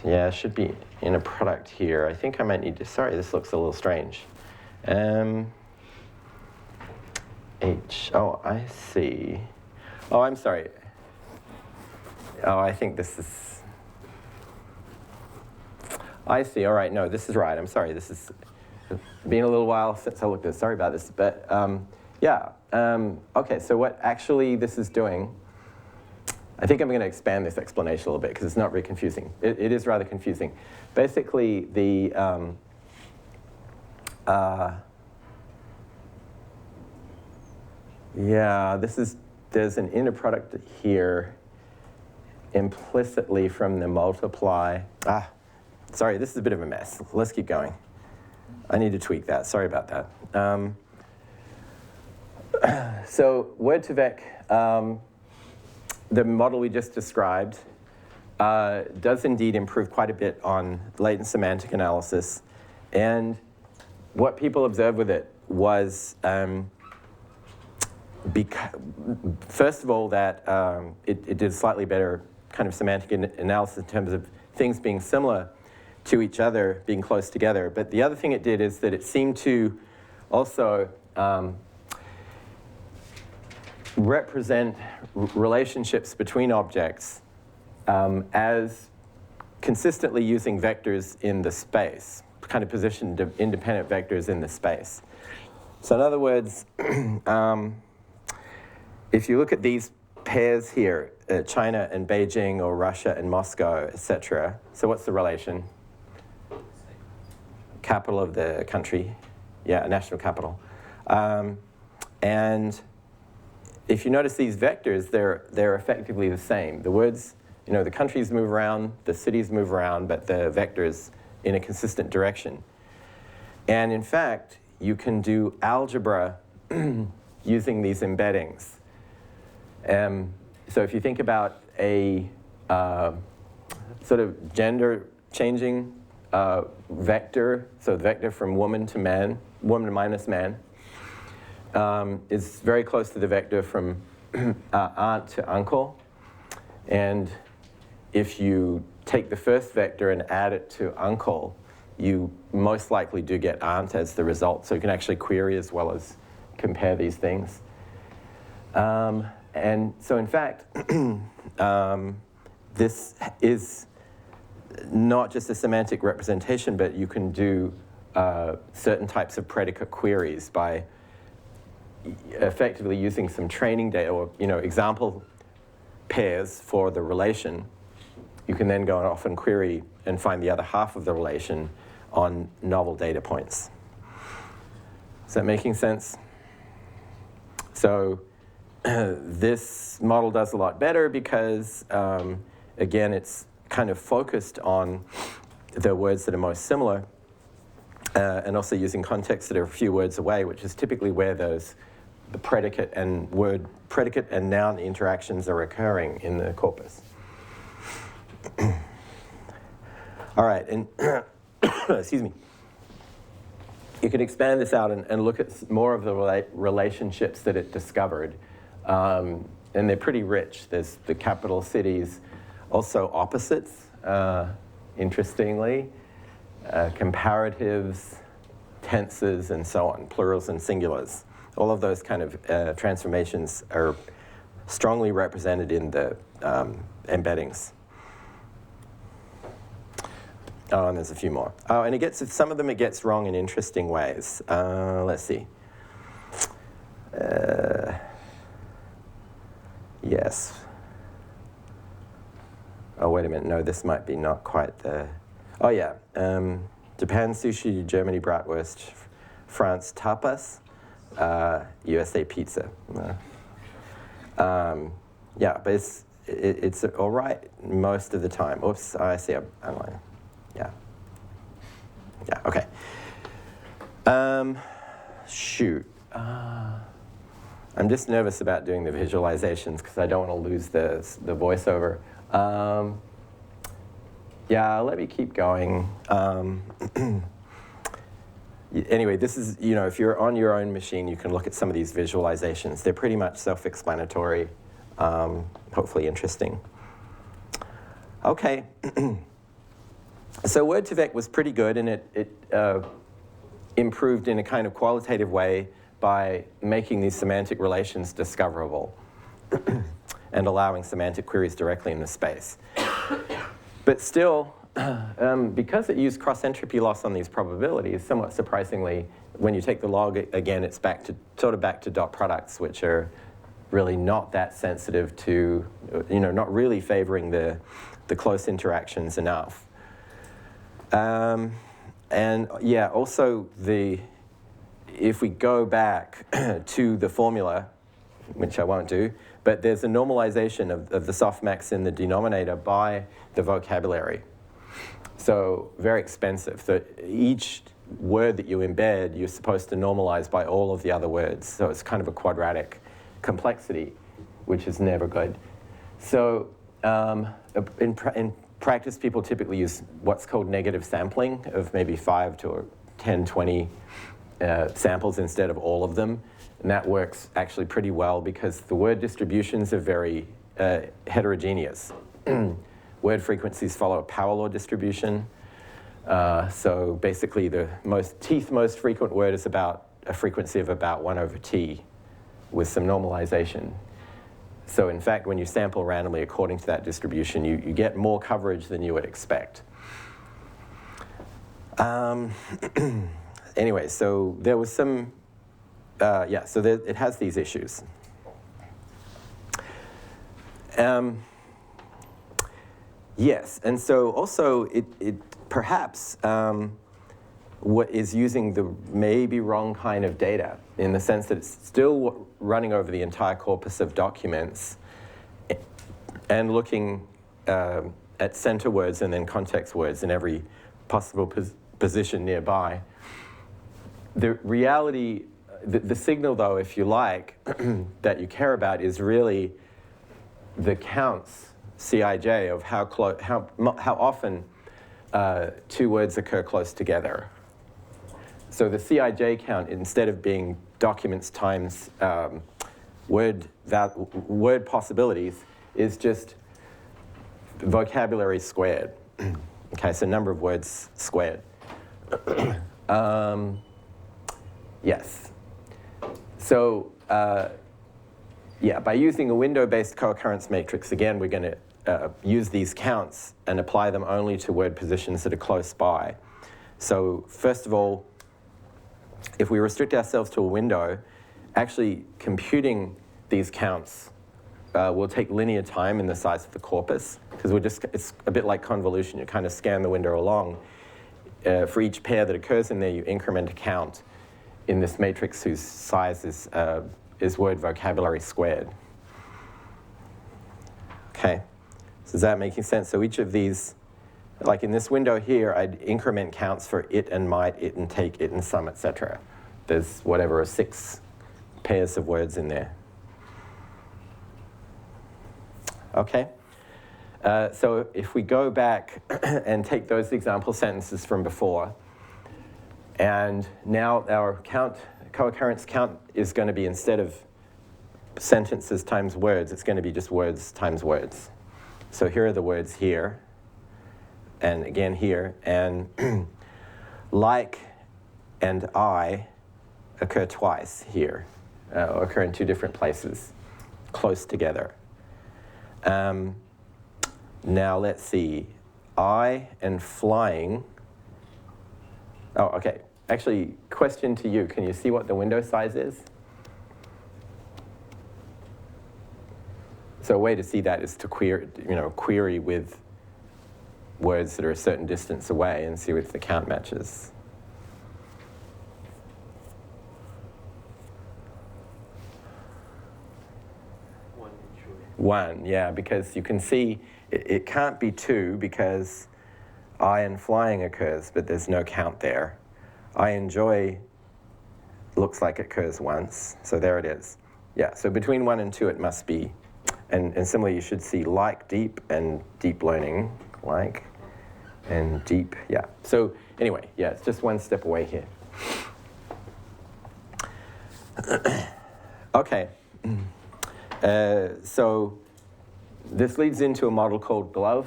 Yeah, it should be inner product here. I think I might need to, sorry, this looks a little strange. H, oh, I see. Oh, I'm sorry. Oh, I think this is, I see, all right, no, this is right. I'm sorry, this is been a little while since I looked at it. Sorry about this, but yeah. Okay, so what actually this is doing, I think I'm going to expand this explanation a little bit because it's not very confusing. It is rather confusing. Basically, the yeah, there's an inner product here implicitly from the multiply. Sorry, this is a bit of a mess. Let's keep going. I need to tweak that. Sorry about that. So Word2Vec, the model we just described, does indeed improve quite a bit on latent semantic analysis. And what people observed with it was, first of all, that it did slightly better kind of semantic analysis in terms of things being similar to each other, being close together. But the other thing it did is that it seemed to also represent relationships between objects as consistently using vectors in the space, kind of positioned independent vectors in the space. So in other words, if you look at these pairs here, China and Beijing, or Russia and Moscow, etc. So what's the relation? Capital of the country, yeah, national capital. And if you notice these vectors, they're effectively the same. The words, the countries move around, the cities move around, but the vectors in a consistent direction. And in fact, you can do algebra using these embeddings. So if you think about a sort of gender changing vector, so vector from woman to man, woman minus man, is very close to the vector from aunt to uncle. And if you take the first vector and add it to uncle, you most likely do get aunt as the result. So you can actually query as well as compare these things. And so in fact, this is not just a semantic representation, but you can do certain types of predicate queries by effectively using some training data or example pairs for the relation. You can then go off and query and find the other half of the relation on novel data points. Is that making sense? So this model does a lot better because, again, it's kind of focused on the words that are most similar and also using contexts that are a few words away, which is typically where the predicate and noun interactions are occurring in the corpus. All right, and excuse me. You can expand this out and look at more of the relationships that it discovered. And they're pretty rich. There's the capital cities, also opposites, interestingly, comparatives, tenses, and so on, plurals and singulars. All of those kind of transformations are strongly represented in the embeddings. Oh, and there's a few more. Oh, and some of them it gets wrong in interesting ways. Let's see. Yes. Oh, wait a minute. No, this might be not quite the... Oh, yeah. Japan sushi, Germany bratwurst, France tapas, USA pizza. Yeah, but it's all right most of the time. Oops, I see. I'm lying. Yeah. Yeah, okay. Shoot. I'm just nervous about doing the visualizations because I don't want to lose the voiceover. Yeah, let me keep going. Anyway, this is, if you're on your own machine, you can look at some of these visualizations. They're pretty much self-explanatory, hopefully interesting. Okay. So Word2Vec was pretty good, and it improved in a kind of qualitative way by making these semantic relations discoverable and allowing semantic queries directly in the space. But still, because it used cross-entropy loss on these probabilities, somewhat surprisingly, when you take the log again, it's back to dot products, which are really not that sensitive to, not really favoring the close interactions enough. And yeah, also if we go back to the formula, which I won't do, but there's a normalization of the softmax in the denominator by the vocabulary. So very expensive. So each word that you embed, you're supposed to normalize by all of the other words. So it's kind of a quadratic complexity, which is never good. So in practice, people typically use what's called negative sampling of maybe 5 to 10, 20 samples instead of all of them. And that works actually pretty well because the word distributions are very heterogeneous. Word frequencies follow a power law distribution. So basically the most frequent word is about a frequency of about 1/t with some normalization. So in fact, when you sample randomly according to that distribution, you get more coverage than you would expect. Anyway, so there was some, so it has these issues. Yes, and so also it perhaps what is using the maybe wrong kind of data in the sense that it's still running over the entire corpus of documents and looking at center words and then context words in every possible position nearby. The reality, the signal though, if you like, that you care about is really the counts. Cij of how often two words occur close together. So the Cij count, instead of being documents times word possibilities, is just vocabulary squared. Okay, so number of words squared. Yes. So yeah, by using a window-based co-occurrence matrix, again, we're going to use these counts and apply them only to word positions that are close by. So first of all, if we restrict ourselves to a window, actually computing these counts will take linear time in the size of the corpus, because it's a bit like convolution. You kind of scan the window along. For each pair that occurs in there, you increment a count in this matrix whose size is word vocabulary squared. Okay, so is that making sense? So each of these, like in this window here, I'd increment counts for it and might, it and take, it and some, etc. There's whatever, 6 pairs of words in there. Okay, so if we go back and take those example sentences from before, and now our co-occurrence count is going to be, instead of sentences times words, it's going to be just words times words. So here are the words here, and again here, and like and I occur twice here, occur in 2 different places, close together. Now let's see, I and flying. Oh, okay. Actually, question to you. Can you see what the window size is? So a way to see that is to query with words that are a certain distance away and see if the count matches. 1, yeah, because you can see it can't be 2 because I and flying occurs, but there's no count there. I enjoy looks like it occurs once, so there it is. Yeah, so between 1 and 2 it must be. And similarly, you should see like deep and deep learning, like, and deep, yeah. So anyway, yeah, it's just 1 step away here. Okay. So this leads into a model called GLOVE,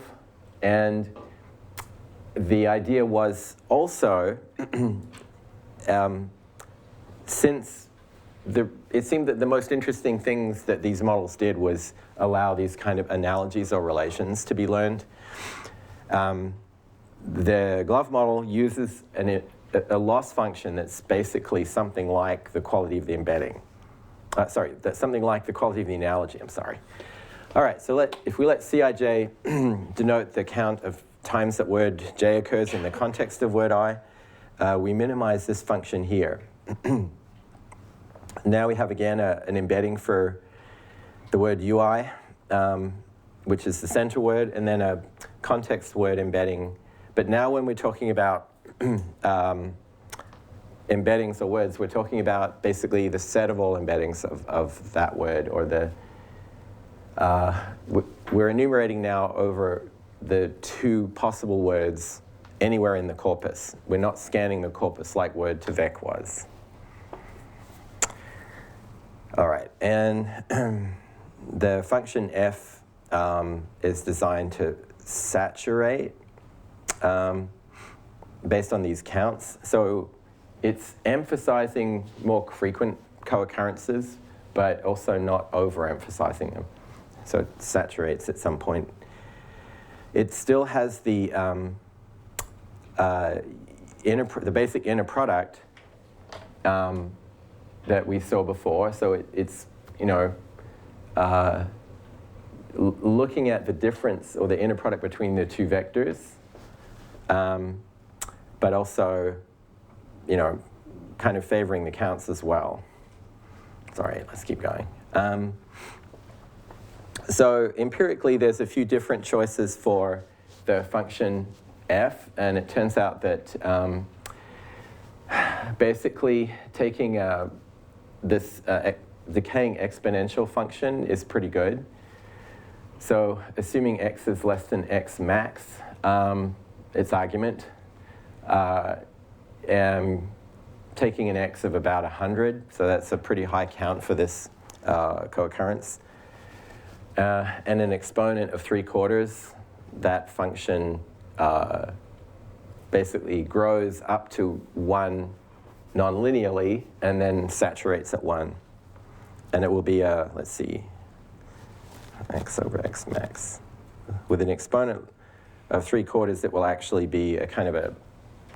and the idea was also, since it seemed that the most interesting things that these models did was allow these kind of analogies or relations to be learned. The GLOVE model uses a loss function that's basically something like the quality of the embedding. That's something like the quality of the analogy, I'm sorry. All right, so if we let Cij denote the count of times that word j occurs in the context of word I, we minimize this function here. Now we have, again, an embedding for the word UI, which is the center word, and then a context word embedding. But now when we're talking about embeddings or words, we're talking about basically the set of all embeddings of that word, or we're enumerating now over the 2 possible words anywhere in the corpus. We're not scanning the corpus like word to vec was. All right, and the function f is designed to saturate based on these counts. So it's emphasizing more frequent co-occurrences, but also not overemphasizing them. So it saturates at some point. It still has the basic inner product that we saw before. So it's looking at the difference or the inner product between the 2 vectors, but also, kind of favoring the counts as well. Sorry, let's keep going. So empirically, there's a few different choices for the function f, and it turns out that basically taking this decaying exponential function is pretty good. So assuming x is less than x max, its argument, taking an x of about 100, so that's a pretty high count for this co-occurrence, and an exponent of 3/4, that function basically grows up to 1 non-linearly and then saturates at 1. And it will be a, let's see, x over x max. With an exponent of 3/4, it will actually be a kind of a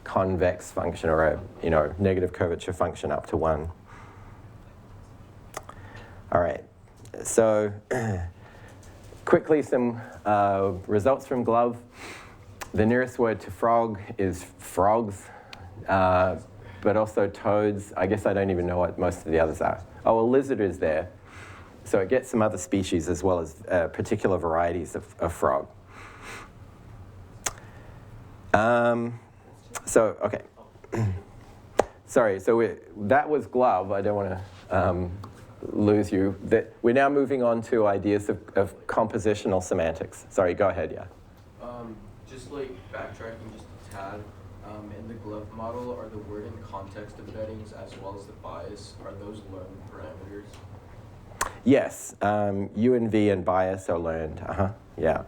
convex function, or a negative curvature function up to 1. All right, so quickly some results from GloVe. The nearest word to frog is frogs, but also toads. I guess I don't even know what most of the others are. Oh, well, lizard is there. So it gets some other species as well as particular varieties of frog. So, okay. Sorry, so that was GloVe. I don't want to lose you. We're now moving on to ideas of compositional semantics. Sorry, go ahead, yeah. Just like backtracking just a tad, in the GloVe model, are the word and context embeddings as well as the bias, are those learned parameters? Yes, U and V and bias are learned. Yeah.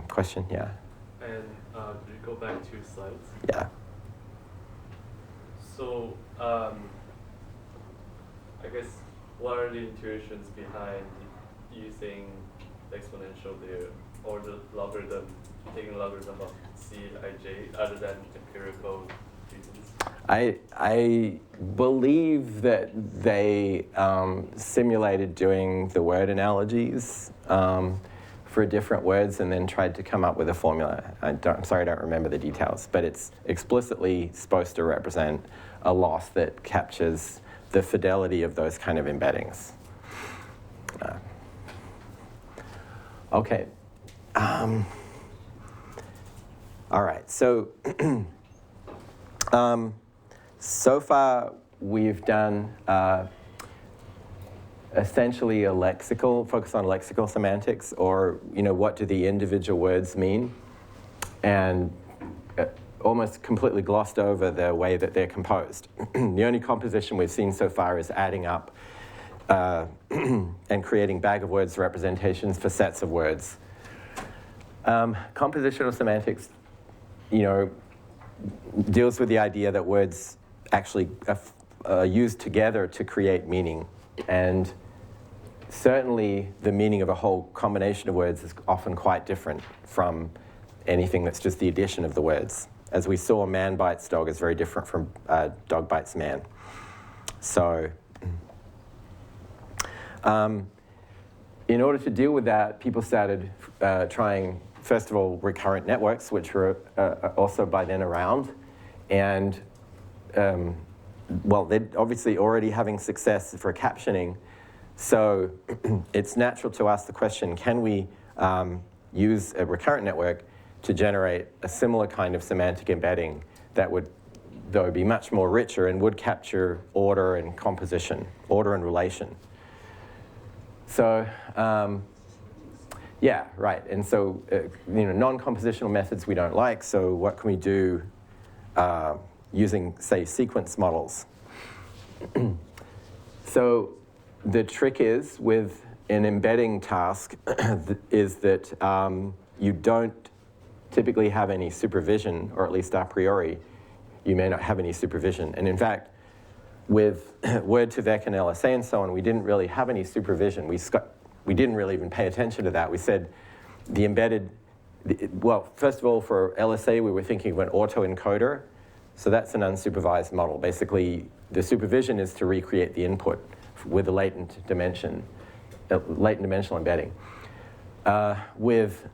Question, yeah. And could you go back 2 slides? Yeah. So, I guess, what are the intuitions behind using exponential there, or the logarithm, taking logarithm of Cij, other than empirical reasons? I believe that they simulated doing the word analogies for different words and then tried to come up with a formula. I'm sorry, I don't remember the details, but it's explicitly supposed to represent a loss that captures the fidelity of those kind of embeddings. Okay. All right, so so far we've done essentially a focus on lexical semantics, or what do the individual words mean, and almost completely glossed over the way that they're composed. The only composition we've seen so far is adding up and creating bag of words representations for sets of words. Compositional semantics, deals with the idea that words actually are used together to create meaning. And certainly the meaning of a whole combination of words is often quite different from anything that's just the addition of the words. As we saw, man bites dog is very different from dog bites man. So in order to deal with that, people started trying, first of all, recurrent networks, which were also by then around. And, well, they're obviously already having success for captioning. So it's natural to ask the question, can we use a recurrent network to generate a similar kind of semantic embedding that would, though, be much more richer and would capture order and composition, order and relation. So, yeah, right. And so, non-compositional methods we don't like. So what can we do using, say, sequence models? So the trick is with an embedding task is that you don't typically have any supervision, or at least a priori, you may not have any supervision. And in fact, with Word2Vec and LSA and so on, we didn't really have any supervision. We didn't really even pay attention to that. We said the embedded, well, first of all, for LSA, we were thinking of an autoencoder. So that's an unsupervised model. Basically, the supervision is to recreate the input with a latent dimension, latent dimensional embedding. With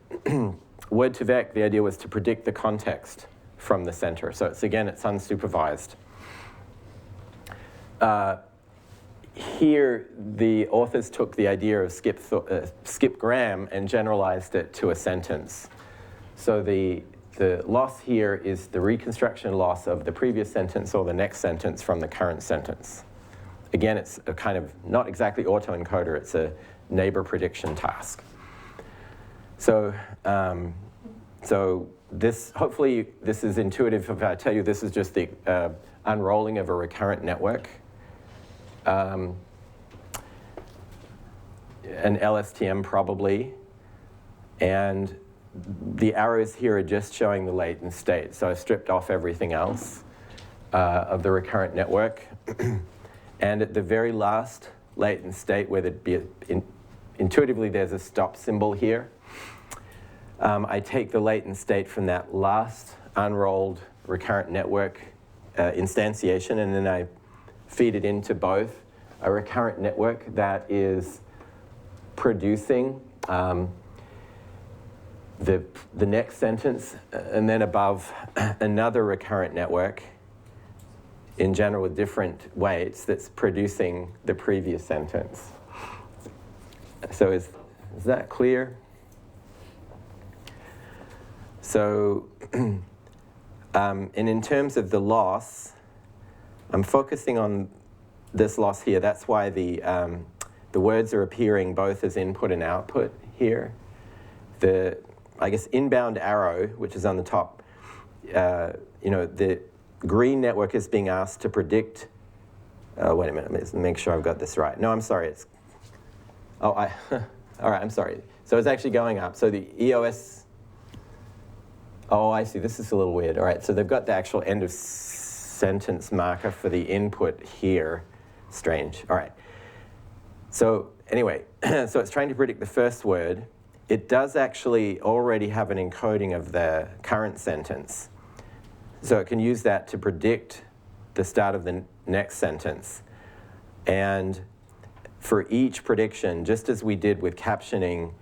Word2Vec, the idea was to predict the context from the center. So it's unsupervised. Here, the authors took the idea of Skip Graham and generalized it to a sentence. So the loss here is the reconstruction loss of the previous sentence or the next sentence from the current sentence. Again, it's a kind of not exactly autoencoder, it's a neighbor prediction task. So, so this, hopefully this is intuitive. If I tell you this is just the unrolling of a recurrent network. An LSTM probably, and the arrows here are just showing the latent state. So I stripped off everything else of the recurrent network. And at the very last latent state, where there'd be intuitively there's a stop symbol here, I take the latent state from that last unrolled recurrent network instantiation, and then I feed it into both a recurrent network that is producing the next sentence, and then above another recurrent network, in general with different weights, that's producing the previous sentence. So is that clear? So, and in terms of the loss, I'm focusing on this loss here. That's why the words are appearing both as input and output here. The, I guess, inbound arrow, which is on the top, the green network is being asked to predict, wait a minute, let me make sure I've got this right. No, I'm sorry, all right, I'm sorry. So it's actually going up. So the EOS, oh, I see, this is a little weird. All right, so they've got the actual end of sentence marker for the input here. Strange, all right. So anyway, so it's trying to predict the first word. It does actually already have an encoding of the current sentence. So it can use that to predict the start of the next sentence. And for each prediction, just as we did with captioning,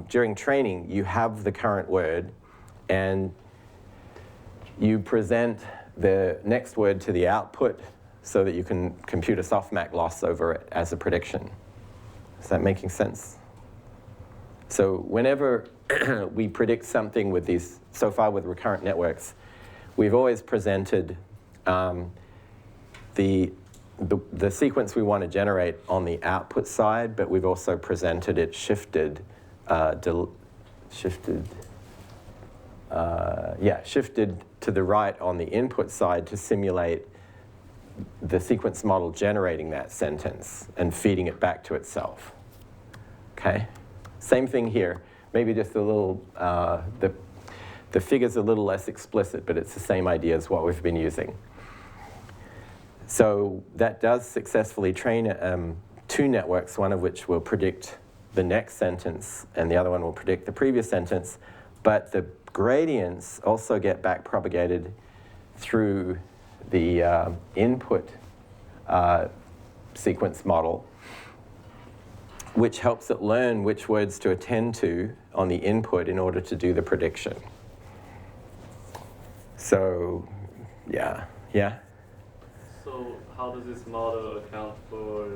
during training, you have the current word, and you present the next word to the output so that you can compute a softmax loss over it as a prediction. Is that making sense? So whenever we predict something with these, so far with recurrent networks, we've always presented the sequence we want to generate on the output side, but we've also presented it shifted to the right on the input side to simulate the sequence model generating that sentence and feeding it back to itself. Okay? Same thing here. Maybe just a little, the figure's a little less explicit, but it's the same idea as what we've been using. So that does successfully train two networks, one of which will predict the next sentence, and the other one will predict the previous sentence. But the gradients also get back propagated through the input sequence model, which helps it learn which words to attend to on the input in order to do the prediction. So, yeah. So how does this model account for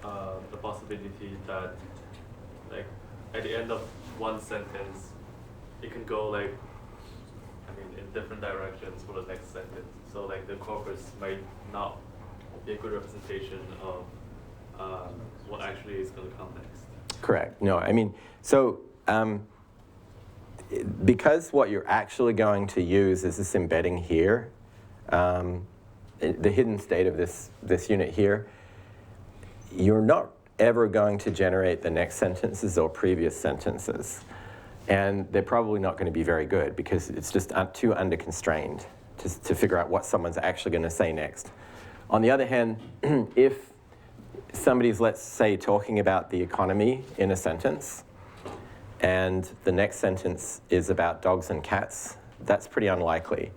the possibility that, like, at the end of one sentence, it can go in different directions for the next sentence. So like the corpus might not be a good representation of what actually is going to come next. Correct. No, I mean, so because what you're actually going to use is this embedding here, the hidden state of this unit here, you're not ever going to generate the next sentences or previous sentences. And they're probably not going to be very good because it's just too under-constrained to figure out what someone's actually going to say next. On the other hand, if somebody's, let's say, talking about the economy in a sentence, and the next sentence is about dogs and cats, that's pretty unlikely.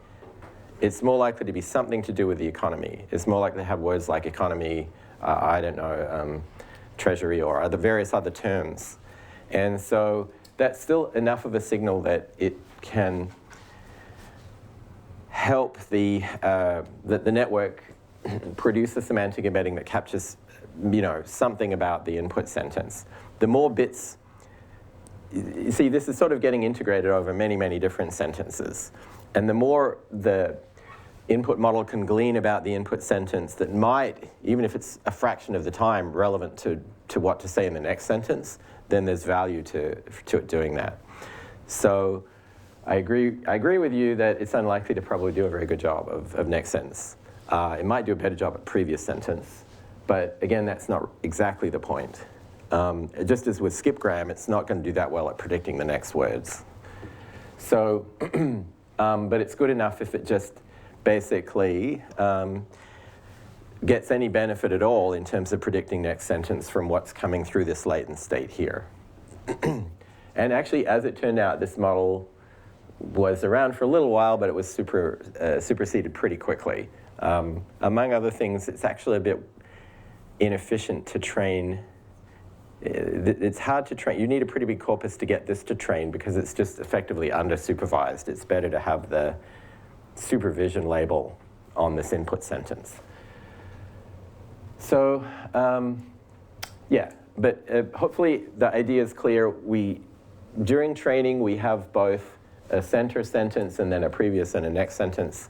It's more likely to be something to do with the economy. It's more likely to have words like economy, treasury, or other various other terms. And so that's still enough of a signal that it can help the network produce a semantic embedding that captures, something about the input sentence. The more bits, you see, this is sort of getting integrated over many, many different sentences. And the more the input model can glean about the input sentence that might, even if it's a fraction of the time, relevant to what to say in the next sentence, then there's value to it doing that. So I agree with you that it's unlikely to probably do a very good job of next sentence. It might do a better job at previous sentence, but again, that's not exactly the point. Just as with skipgram, it's not going to do that well at predicting the next words. So, but it's good enough if it just basically gets any benefit at all in terms of predicting next sentence from what's coming through this latent state here. And actually, as it turned out, this model was around for a little while, but it was superseded pretty quickly. Among other things, it's actually a bit inefficient to train. It's hard to train. You need a pretty big corpus to get this to train because it's just effectively under-supervised. It's better to have the supervision label on this input sentence. So, yeah, but hopefully the idea is clear. During training, we have both a center sentence and then a previous and a next sentence.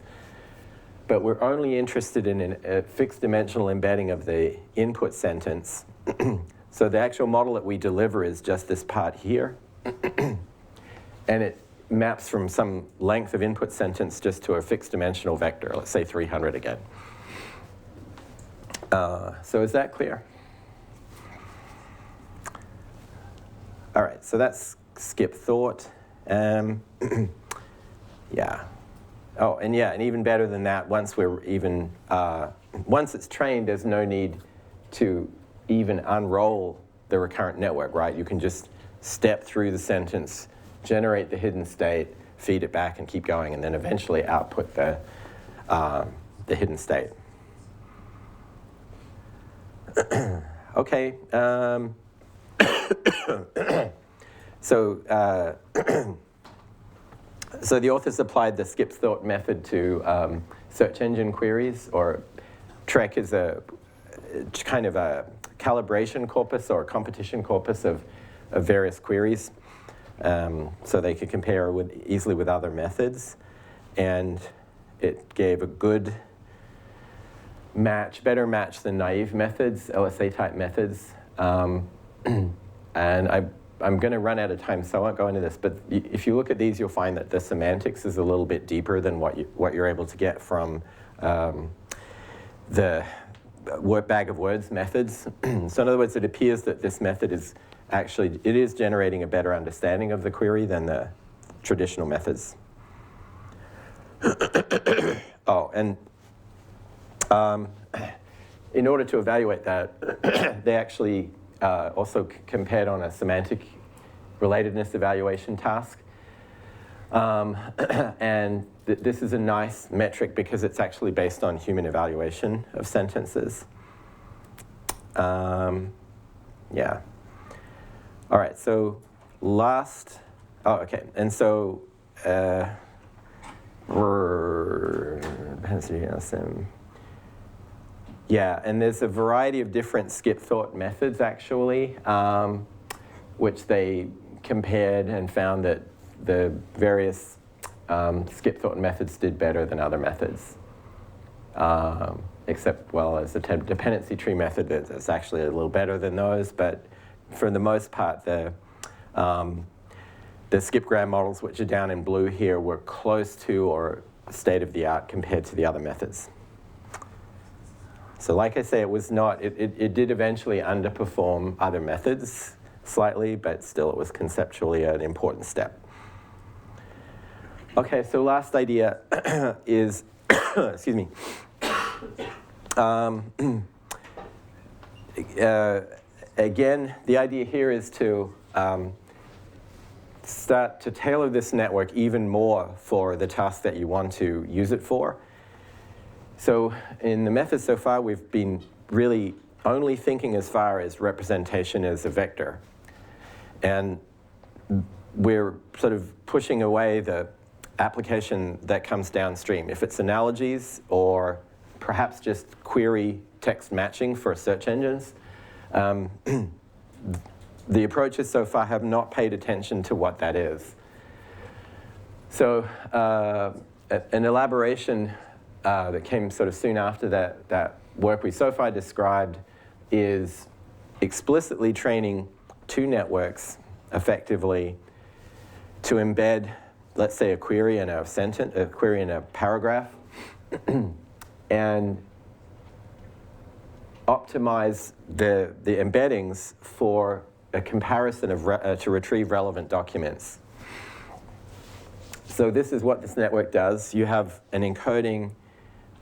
But we're only interested in a fixed dimensional embedding of the input sentence. So the actual model that we deliver is just this part here. And it maps from some length of input sentence just to a fixed dimensional vector, let's say 300 again. So is that clear? All right, so that's skip thought. Yeah. Oh, and yeah, and even better than that, once it's trained, there's no need to even unroll the recurrent network, right? You can just step through the sentence, generate the hidden state, feed it back, and keep going, and then eventually output the hidden state. Okay. So the authors applied the skip thought method to search engine queries, or TREC is a kind of a calibration corpus or a competition corpus of various queries. So they could compare easily with other methods. And it gave a good match, better match than naive methods, LSA type methods. And I'm going to run out of time, so I won't go into this. But if you look at these, you'll find that the semantics is a little bit deeper than what you're able to get from the bag of words methods. So in other words, it appears that this method is generating a better understanding of the query than the traditional methods. Oh, and in order to evaluate that, they actually also compared on a semantic relatedness evaluation task. And this is a nice metric because it's actually based on human evaluation of sentences. Yeah. All right, so okay. And so, yeah, and there's a variety of different skip thought methods, actually, which they compared and found that the various skip thought methods did better than other methods. Except, well, as the dependency tree method, it's actually a little better than those, but for the most part, the skipgram models, which are down in blue here, were close to or state of the art compared to the other methods. So like I say, it did eventually underperform other methods slightly, but still it was conceptually an important step. Okay, so last idea is, excuse me. Again, the idea here is to start to tailor this network even more for the task that you want to use it for. So in the method so far, we've been really only thinking as far as representation as a vector. And we're sort of pushing away the application that comes downstream. If it's analogies or perhaps just query text matching for search engines, the approaches so far have not paid attention to what that is. So an elaboration that came sort of soon after that work we so far described is explicitly training two networks effectively to embed, let's say, a query in a sentence, a query in a paragraph, and optimize the embeddings for a comparison of to retrieve relevant documents. So this is what this network does. You have an encoding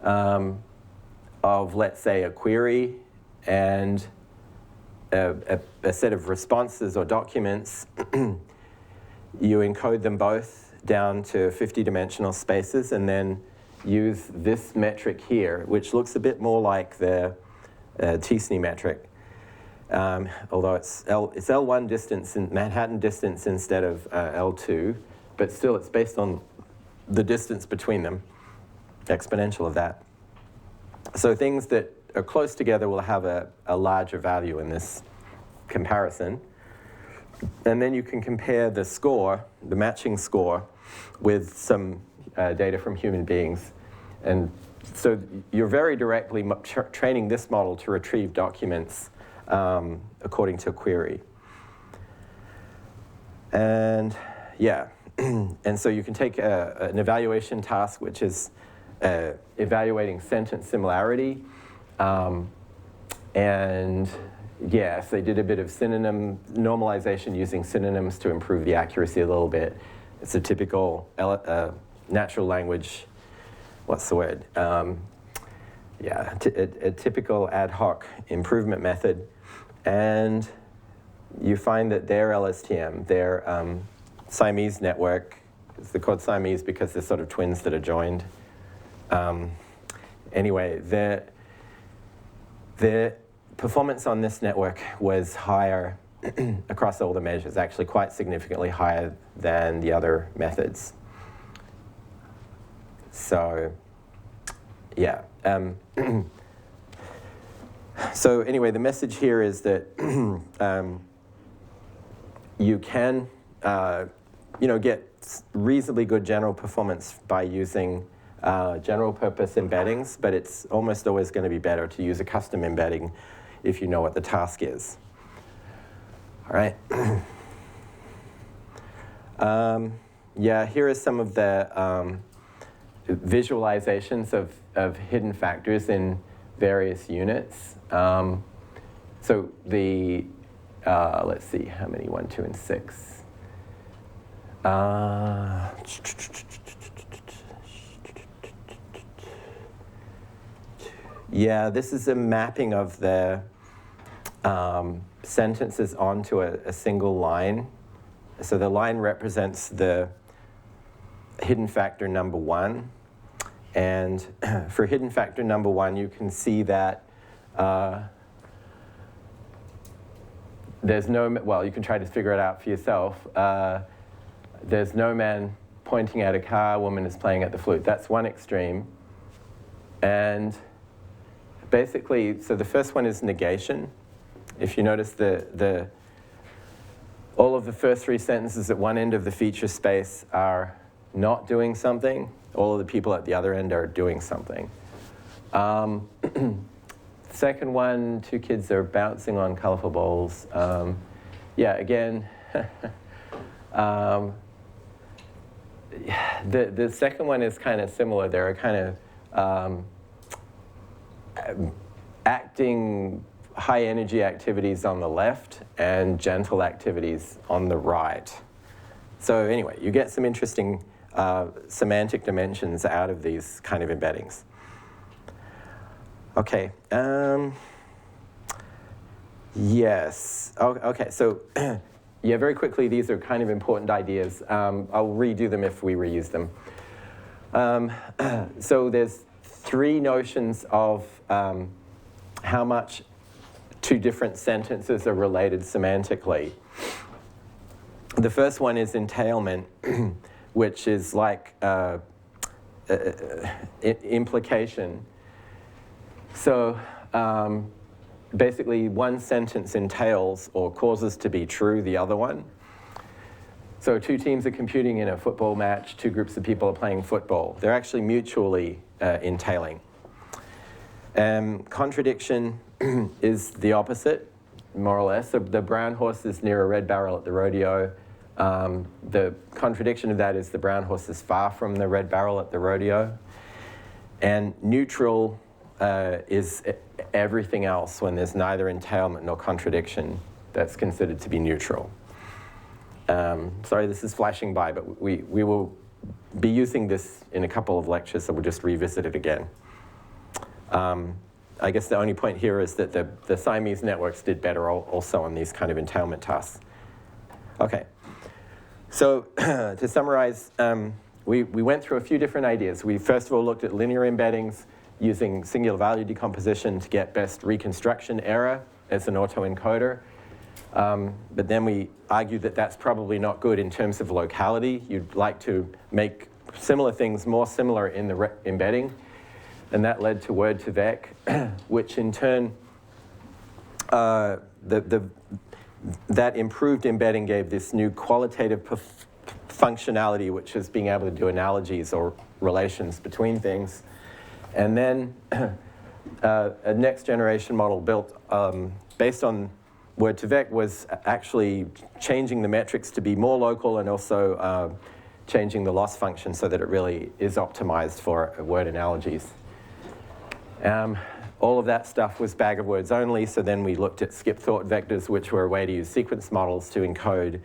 of, let's say, a query and a set of responses or documents. You encode them both down to 50-dimensional spaces and then use this metric here, which looks a bit more like the T-SNE metric, although it's L1 distance, in Manhattan distance instead of L2, but still it's based on the distance between them, exponential of that. So things that are close together will have a larger value in this comparison. And then you can compare the score, the matching score, with some data from human beings. And so you're very directly training this model to retrieve documents according to a query. And yeah, and so you can take an evaluation task, which is evaluating sentence similarity. And yes, they did a bit of synonym normalization using synonyms to improve the accuracy a little bit. It's a typical natural language, what's the word? Yeah, a typical ad hoc improvement method. And you find that their LSTM, their Siamese network, they're called Siamese because they're sort of twins that are joined. Anyway, the performance on this network was higher across all the measures, actually quite significantly higher than the other methods. So, yeah. So anyway, the message here is that you can, get reasonably good general performance by using general purpose embeddings, but it's almost always going to be better to use a custom embedding if you know what the task is. All right. Yeah, here are some of the visualizations of hidden factors in various units. So the, let's see, how many? 1, 2, and 6. Yeah, this is a mapping of the sentences onto a single line. So the line represents the hidden factor number 1. And for hidden factor number 1, you can see that there's no, well, you can try to figure it out for yourself. There's no man pointing at a car, a woman is playing at the flute. That's one extreme. And basically, so the first one is negation. If you notice all of the first 3 sentences at one end of the feature space are not doing something. All of the people at the other end are doing something. Second one, 2 kids are bouncing on colorful balls. Yeah, again, the second one is kind of similar. There are kind of acting high energy activities on the left and gentle activities on the right. So anyway, you get some interesting semantic dimensions out of these kind of embeddings. Okay. Yes. Okay. So yeah, very quickly, these are kind of important ideas. I'll redo them if we reuse them. So there's 3 notions of how much 2 different sentences are related semantically. The first one is entailment, which is like implication. So basically, one sentence entails or causes to be true the other one. So 2 teams are competing in a football match, 2 groups of people are playing football. They're actually mutually entailing. Contradiction is the opposite, more or less. The brown horse is near a red barrel at the rodeo. The contradiction of that is the brown horse is far from the red barrel at the rodeo. And neutral is everything else when there's neither entailment nor contradiction that's considered to be neutral. Sorry, this is flashing by, but we will be using this in a couple of lectures, so we'll just revisit it again. I guess the only point here is that the Siamese networks did better also on these kind of entailment tasks. Okay, so to summarize, we went through a few different ideas. We first of all looked at linear embeddings using singular value decomposition to get best reconstruction error as an autoencoder. But then we argued that that's probably not good in terms of locality. You'd like to make similar things more similar in the embedding. And that led to word2vec, which in turn, that improved embedding gave this new qualitative functionality, which is being able to do analogies or relations between things. And then a next generation model built based on word2vec was actually changing the metrics to be more local and also changing the loss function so that it really is optimized for word analogies. All of that stuff was bag of words only, so then we looked at skip thought vectors, which were a way to use sequence models to encode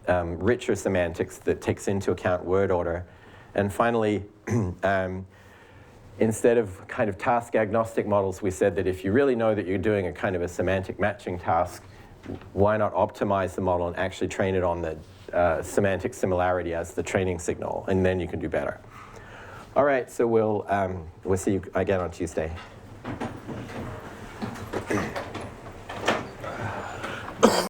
richer semantics that takes into account word order. And finally, instead of kind of task agnostic models, we said that if you really know that you're doing a kind of a semantic matching task, why not optimize the model and actually train it on the semantic similarity as the training signal, and then you can do better. All right, so we'll see you again on Tuesday.